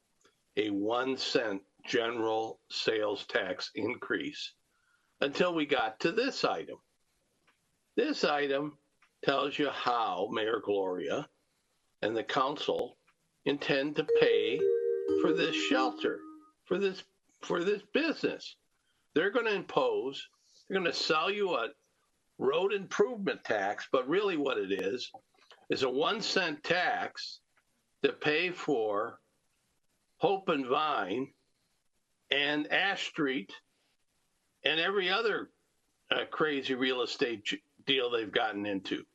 a 1 cent general sales tax increase until we got to this item. This item tells you how Mayor Gloria and the council intend to pay for this shelter, for this business. They're going to sell you a road improvement tax, but really what it is a 1 cent tax to pay for Hope and Vine and Ash Street and every other crazy real estate deal they've gotten into.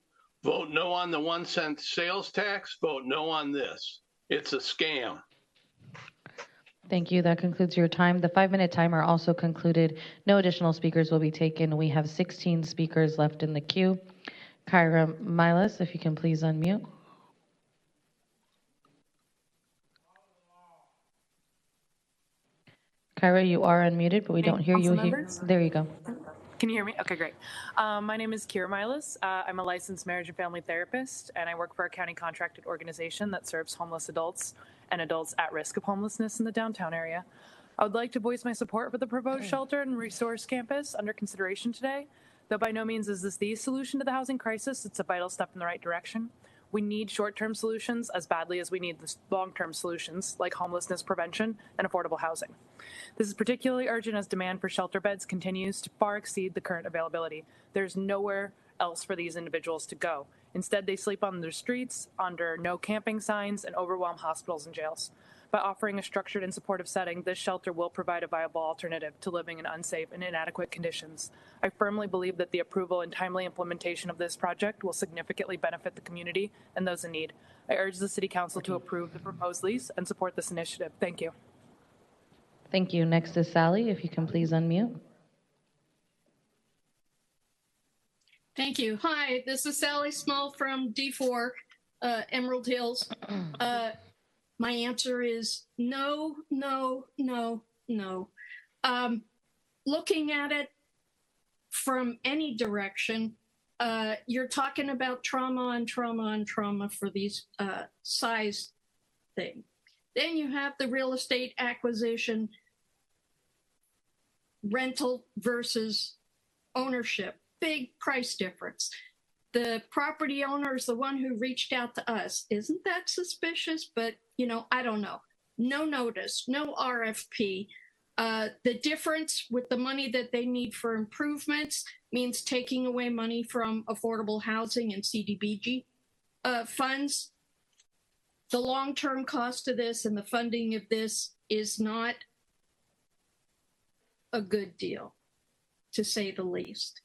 Vote no on the 1 cent sales tax, vote no on this. It's a scam. Thank you. That concludes your time. The 5-minute timer also concluded. No additional speakers will be taken. We have 16 speakers left in the queue. Kyra Milas, if you can please unmute. Kyra, you are unmuted, but we don't hear you here. There you go. Can you hear me? Okay, great. My name is Kira Milas. I'm a licensed marriage and family therapist, and I work for a county contracted organization that serves homeless adults and adults at risk of homelessness in the downtown area. I would like to voice my support for the proposed shelter and resource campus under consideration today, though by no means is this the solution to the housing crisis. It's a vital step in the right direction. We need short-term solutions as badly as we need the long-term solutions like homelessness prevention and affordable housing. This is particularly urgent as demand for shelter beds continues to far exceed the current availability. There's nowhere else for these individuals to go. Instead, they sleep on the streets, under no camping signs, and overwhelm hospitals and jails. By offering a structured and supportive setting, this shelter will provide a viable alternative to living in unsafe and inadequate conditions. I firmly believe that the approval and timely implementation of this project will significantly benefit the community and those in need. I urge the City Council to approve the proposed lease and support this initiative. Thank you. Thank you. Next is Sally, if you can please unmute. Thank you. Hi, this is Sally Small from D4, Emerald Hills. My answer is no, no, no, no. Looking at it from any direction, you're talking about trauma and trauma and trauma for these size things. Then you have the real estate acquisition, rental versus ownership, big price difference. The property owner is the one who reached out to us. Isn't that suspicious? But, you know, I don't know. No notice, no RFP. The difference with the money that they need for improvements means taking away money from affordable housing and CDBG funds. The long-term cost of this and the funding of this is not a good deal, to say the least.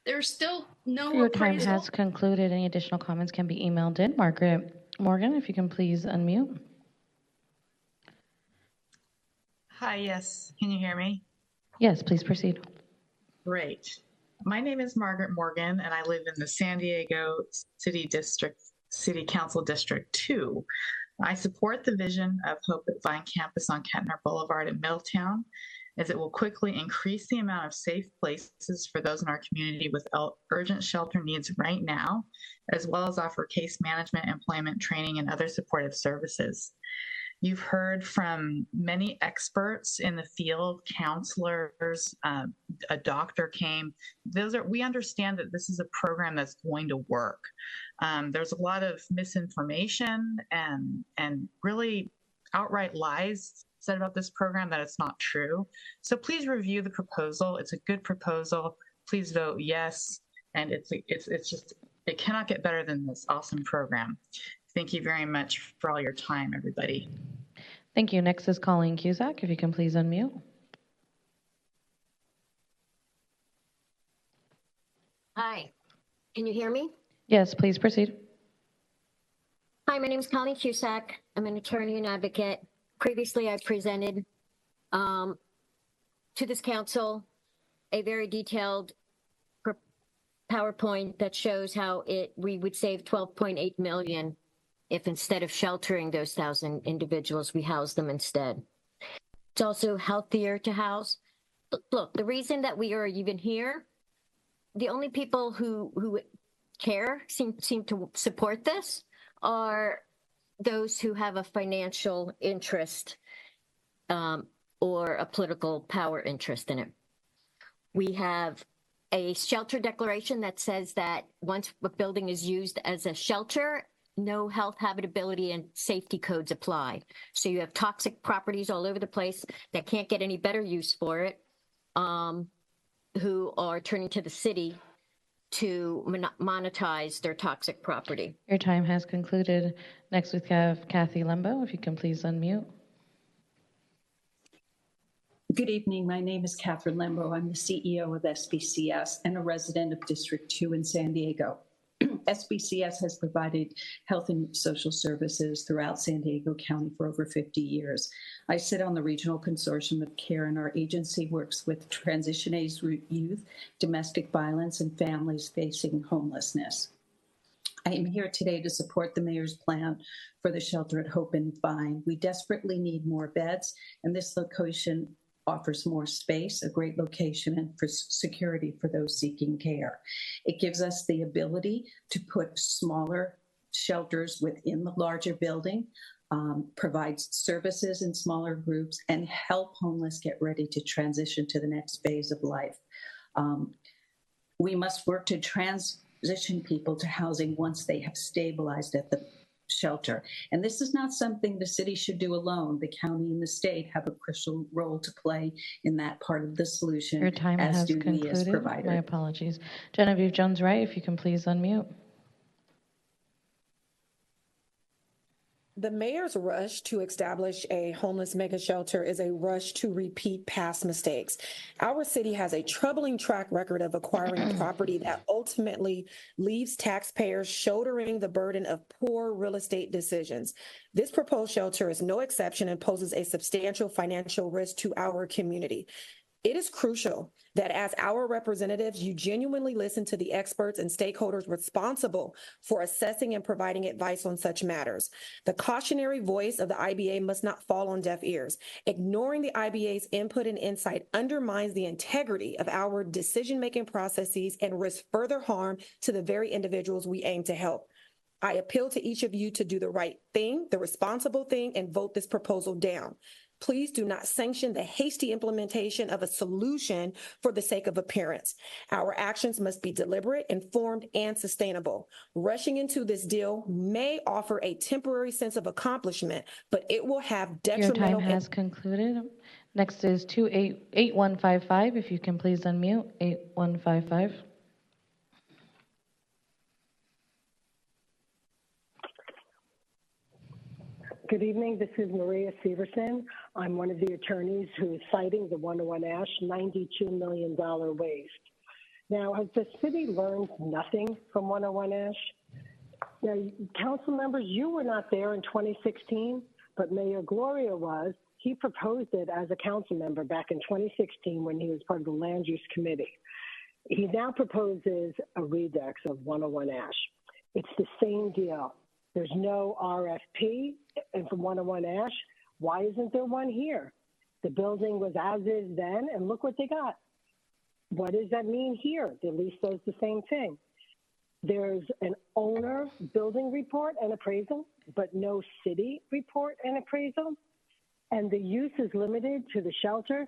There's still no Your time appraisal. has concluded. Any additional comments can be emailed in. Margaret Morgan, if you can please unmute. Hi, yes. Can you hear me? Yes, please proceed. Great. My name is Margaret Morgan, and I live in the San Diego City Council District 2. I support the vision of Hope at Vine Campus on Kettner Boulevard in Middletown, as it will quickly increase the amount of safe places for those in our community with urgent shelter needs right now, as well as offer case management, employment training, and other supportive services. You've heard from many experts in the field, counselors, a doctor came. We understand that this is a program that's going to work. There's a lot of misinformation and really outright lies said about this program that it's not true. So please review the proposal. It's a good proposal. Please vote yes. And it's just, it cannot get better than this awesome program. Thank you very much for all your time, everybody. Thank you. Next is Colleen Cusack. If you can please unmute. Hi, can you hear me? Yes, please proceed. Hi, my name is Colleen Cusack. I'm an attorney and advocate. Previously, I presented to this council a very detailed PowerPoint that shows how we would save $12.8 million if instead of sheltering those 1,000 individuals, we house them instead. It's also healthier to house. Look, the reason that we are even here, the only people who care, seem to support this, are those who have a financial interest or a political power interest in it. We have a shelter declaration that says that once a building is used as a shelter, no health, habitability, and safety codes apply. So you have toxic properties all over the place that can't get any better use for it, who are turning to the city to monetize their toxic property. Your time has concluded. Next we have Kathy Lembo. If you can please unmute. Good evening. My name is Catherine Lembo. I'm the CEO of SBCS and a resident of District 2 in San Diego. SBCS has provided health and social services throughout San Diego County for over 50 years. I sit on the Regional Consortium of Care, and our agency works with transition-age youth, domestic violence, and families facing homelessness. I am here today to support the mayor's plan for the shelter at Hope and Vine. We desperately need more beds, and this location offers more space, a great location, and for security for those seeking care. It gives us the ability to put smaller shelters within the larger building, provides services in smaller groups, and help homeless get ready to transition to the next phase of life. We must work to transition people to housing once they have stabilized at the shelter. And this is not something the city should do alone. The county and the state have a crucial role to play in that part of the solution. Your time as has do we as concluded. providers. My apologies. Genevieve Jones-Wright, if you can please unmute. The mayor's rush to establish a homeless mega shelter is a rush to repeat past mistakes. Our city has a troubling track record of acquiring property that ultimately leaves taxpayers shouldering the burden of poor real estate decisions. This proposed shelter is no exception and poses a substantial financial risk to our community. It is crucial that as our representatives, you genuinely listen to the experts and stakeholders responsible for assessing and providing advice on such matters. The cautionary voice of the IBA must not fall on deaf ears. Ignoring the IBA's input and insight undermines the integrity of our decision-making processes and risks further harm to the very individuals we aim to help. I appeal to each of you to do the right thing, the responsible thing, and vote this proposal down. Please do not sanction the hasty implementation of a solution for the sake of appearance. Our actions must be deliberate, informed, and sustainable. Rushing into this deal may offer a temporary sense of accomplishment, but it will have detrimental. Your time has concluded. Next is 8155. If you can please unmute 8155. Good evening. This is Maria Severson. I'm one of the attorneys who is citing the 101 Ash $92 million waste. Now, has the city learned nothing from 101 Ash? Now, council members, you were not there in 2016, but Mayor Gloria was. He proposed it as a council member back in 2016 when he was part of the Land Use Committee. He now proposes a redux of 101 Ash. It's the same deal. There's no RFP from 101 Ash. Why isn't there one here? The building was as is then, and look what they got. What does that mean here? The lease does the same thing. There's an owner building report and appraisal, but no city report and appraisal. And the use is limited to the shelter,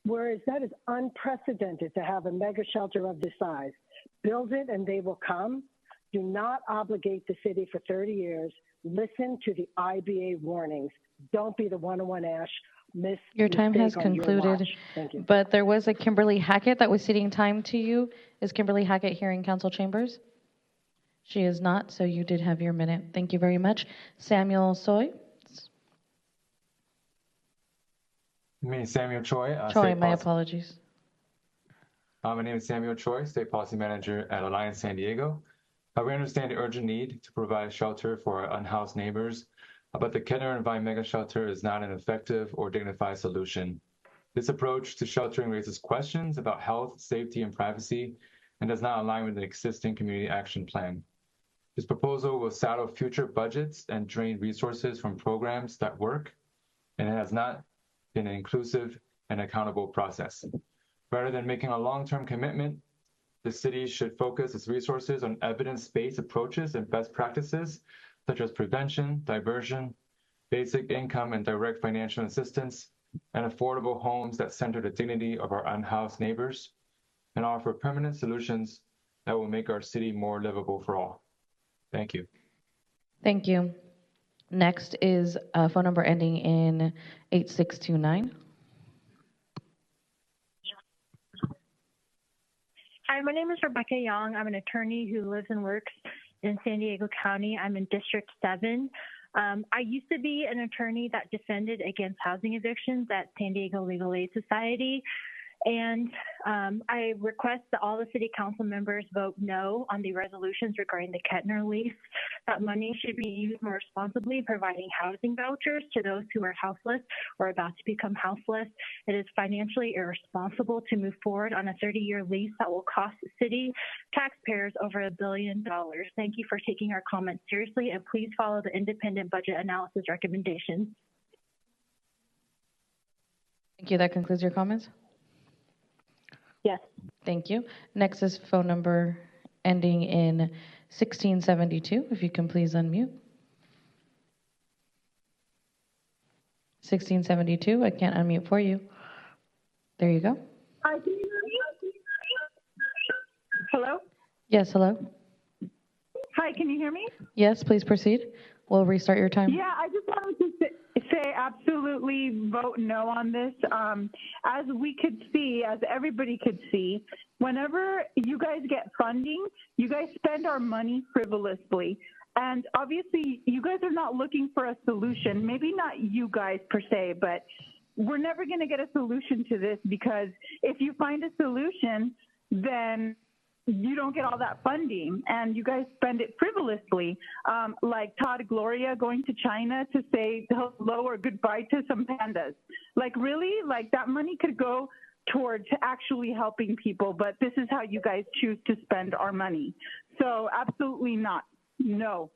whereas that is unprecedented to have a mega shelter of this size. Build it and they will come. Do not obligate the city for 30 years. Listen to the IBA warnings. Don't be the 101 Ash. Your time has concluded, but there was a Kimberly Hackett that was ceding time to you. Is Kimberly Hackett here in council chambers? She is not, so you did have your minute. Thank you very much. Samuel Soy. Me, Samuel Choi. Choi, my apologies. My name is Samuel Choi, State Policy Manager at Alliance San Diego. We understand the urgent need to provide shelter for our unhoused neighbors, but the Kettner and Vine Mega Shelter is not an effective or dignified solution. This approach to sheltering raises questions about health, safety, and privacy, and does not align with the existing community action plan. This proposal will saddle future budgets and drain resources from programs that work, and it has not been an inclusive and accountable process. Rather than making a long-term commitment, the city should focus its resources on evidence-based approaches and best practices, such as prevention, diversion, basic income and direct financial assistance, and affordable homes that center the dignity of our unhoused neighbors, and offer permanent solutions that will make our city more livable for all. Thank you. Thank you. Next is a phone number ending in 8629. Hi, my name is Rebecca Young. I'm an attorney who lives and works in San Diego County. I'm in District 7. I used to be an attorney that defended against housing evictions at San Diego Legal Aid Society. And I request that all the city council members vote no on the resolutions regarding the Kettner lease. That money should be used more responsibly, providing housing vouchers to those who are houseless or about to become houseless. It is financially irresponsible to move forward on a 30-year lease that will cost the city taxpayers over $1 billion. Thank you for taking our comments seriously, and please follow the independent budget analysis recommendations. Thank you. That concludes your comments? Yes. Thank you. Next is phone number ending in 1672. If you can please unmute. 1672. I can't unmute for you. There you go. Hi, can you hear me? Hello? Yes, hello. Hi, can you hear me? Yes, please proceed. We'll restart your time. Yeah, I just wanted to say absolutely vote no on this. As we could see, as everybody could see, whenever you guys get funding, you guys spend our money frivolously. And obviously, you guys are not looking for a solution, maybe not you guys per se, but we're never going to get a solution to this, because if you find a solution, then you don't get all that funding and you guys spend it frivolously, like Todd Gloria going to China to say hello or goodbye to some pandas. Like, really? Like, that money could go towards actually helping people, but this is how you guys choose to spend our money. So absolutely not. No.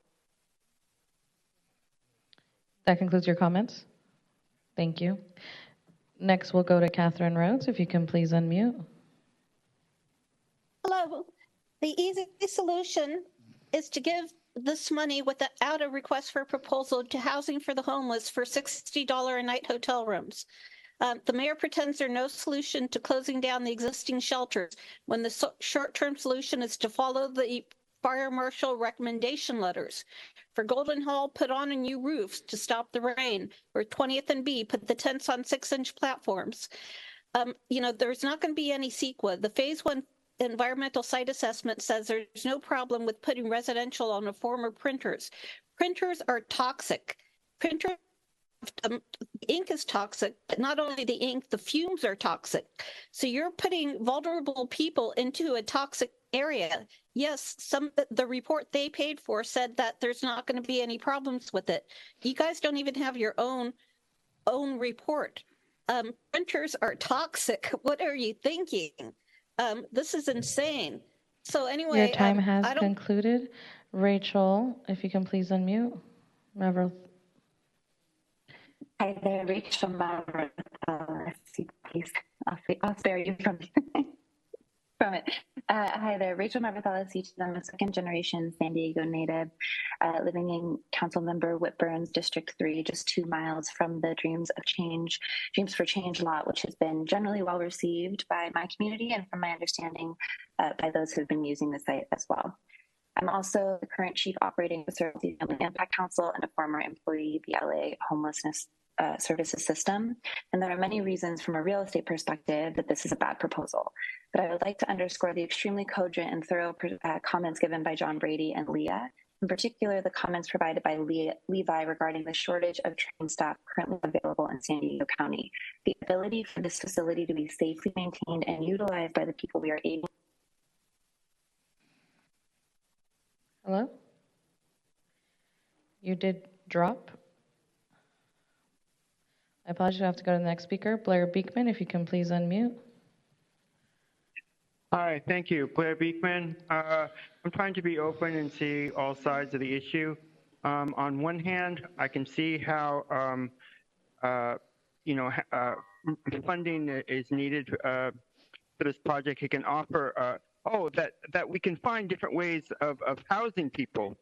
That concludes your comments. Thank you. Next, we'll go to Catherine Rhodes. If you can please unmute. Hello. The easy solution is to give this money without a request for a proposal to Housing for the Homeless for $60 a night hotel rooms. The mayor pretends there's no solution to closing down the existing shelters when the short-term solution is to follow the fire marshal recommendation letters. For Golden Hall, put on a new roof to stop the rain. For 20th and B, put the tents on 6-inch platforms. There's not going to be any CEQA. The Phase 1 environmental site assessment says there's no problem with putting residential on the former printers. Printers are toxic. Printers ink is toxic, but not only the ink, the fumes are toxic. So you're putting vulnerable people into a toxic area. Yes, the report they paid for said that there's not going to be any problems with it. You guys don't even have your own report. Printers are toxic. What are you thinking? This is insane. So anyway, Your time has concluded. Rachel, if you can please unmute. Reverend. Hi there, Rachel Maverick. Please, I'll spare you from it. Hi there, Rachel Marvathala. I'm a second-generation San Diego native, living in Councilmember Whitburn's District 3, just 2 miles from the Dreams for Change lot, which has been generally well received by my community and, from my understanding, by those who have been using the site as well. I'm also the current Chief Operating Officer of the Family Impact Council and a former employee of the LA Homelessness Services System. And there are many reasons from a real estate perspective that this is a bad proposal. But I would like to underscore the extremely cogent and thorough comments given by John Brady and Leah, in particular the comments provided by Levi regarding the shortage of trained staff currently available in San Diego County. The ability for this facility to be safely maintained and utilized by the people we are able. Hello? You did drop? I apologize, I have to go to the next speaker. Blair Beekman, if you can please unmute. Hi, thank you. Blair Beekman. I'm trying to be open and see all sides of the issue. On one hand, I can see how funding is needed for this project. It can offer that we can find different ways of housing people.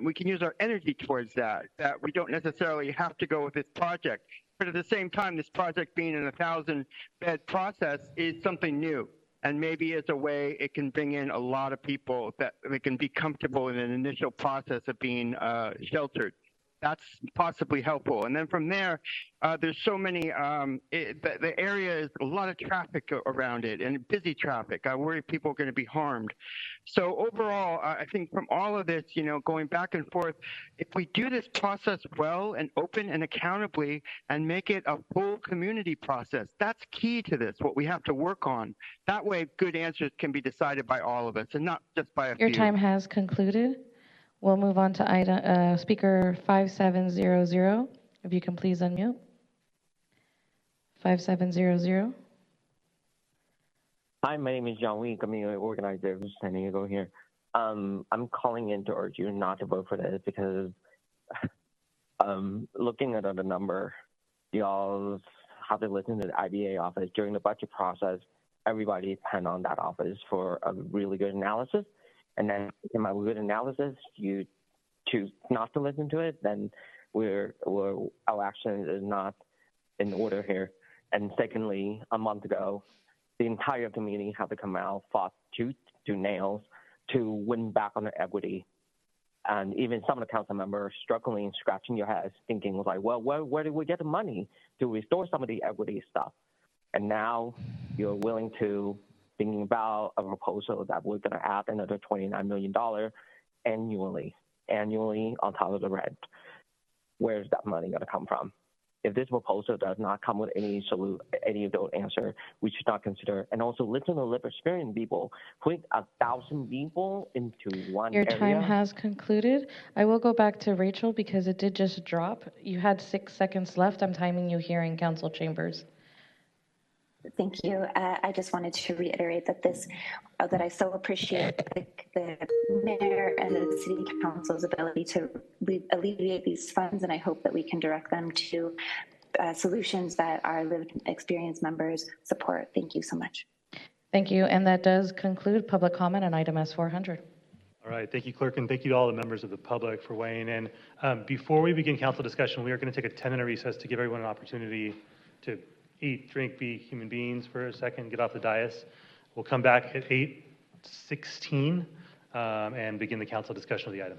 We can use our energy towards that we don't necessarily have to go with this project. But at the same time, this project being an 1,000-bed process is something new. And maybe as a way it can bring in a lot of people that they can be comfortable in an initial process of being sheltered. That's possibly helpful. And then from there, there's so many, the area is a lot of traffic around it and busy traffic. I worry people are going to be harmed. So overall, I think from all of this, going back and forth, if we do this process well and open and accountably and make it a full community process, that's key to this, what we have to work on. That way, good answers can be decided by all of us and not just by a few. Your time has concluded. We'll move on to item, speaker 5700. If you can please unmute. 5700. Hi, my name is John Wee, community organizer of San Diego here. I'm calling in to urge you not to vote for this because looking at the number, y'all have to listen to the IBA office during the budget process. Everybody depends on that office for a really good analysis. And then in my good analysis, you choose not to listen to it, then our action is not in order here. And secondly, a month ago, the entire community had to come out, fought tooth to nails to win back on their equity. And even some of the council members struggling, scratching your heads, thinking like, well, where did we get the money to restore some of the equity stuff? And now you're willing to thinking about a proposal that we're going to add another $29 million annually on top of the rent. Where's that money going to come from? If this proposal does not come with any of those answers, we should not consider. And also listen to libertarian people. Putting 1,000 people into one area. Your time has concluded. I will go back to Rachel because it did just drop. You had 6 seconds left. I'm timing you here in council chambers. Thank you. I just wanted to reiterate that that I so appreciate the mayor and the city council's ability to alleviate these funds, and I hope that we can direct them to solutions that our lived experience members support. Thank you so much. Thank you, and that does conclude public comment on item S400. All right, thank you, Clerk, and thank you to all the members of the public for weighing in. Before we begin council discussion, we are going to take a 10-minute recess to give everyone an opportunity to eat, drink, be human beings for a second, get off the dais. We'll come back at 8:16 and begin the council discussion of the item.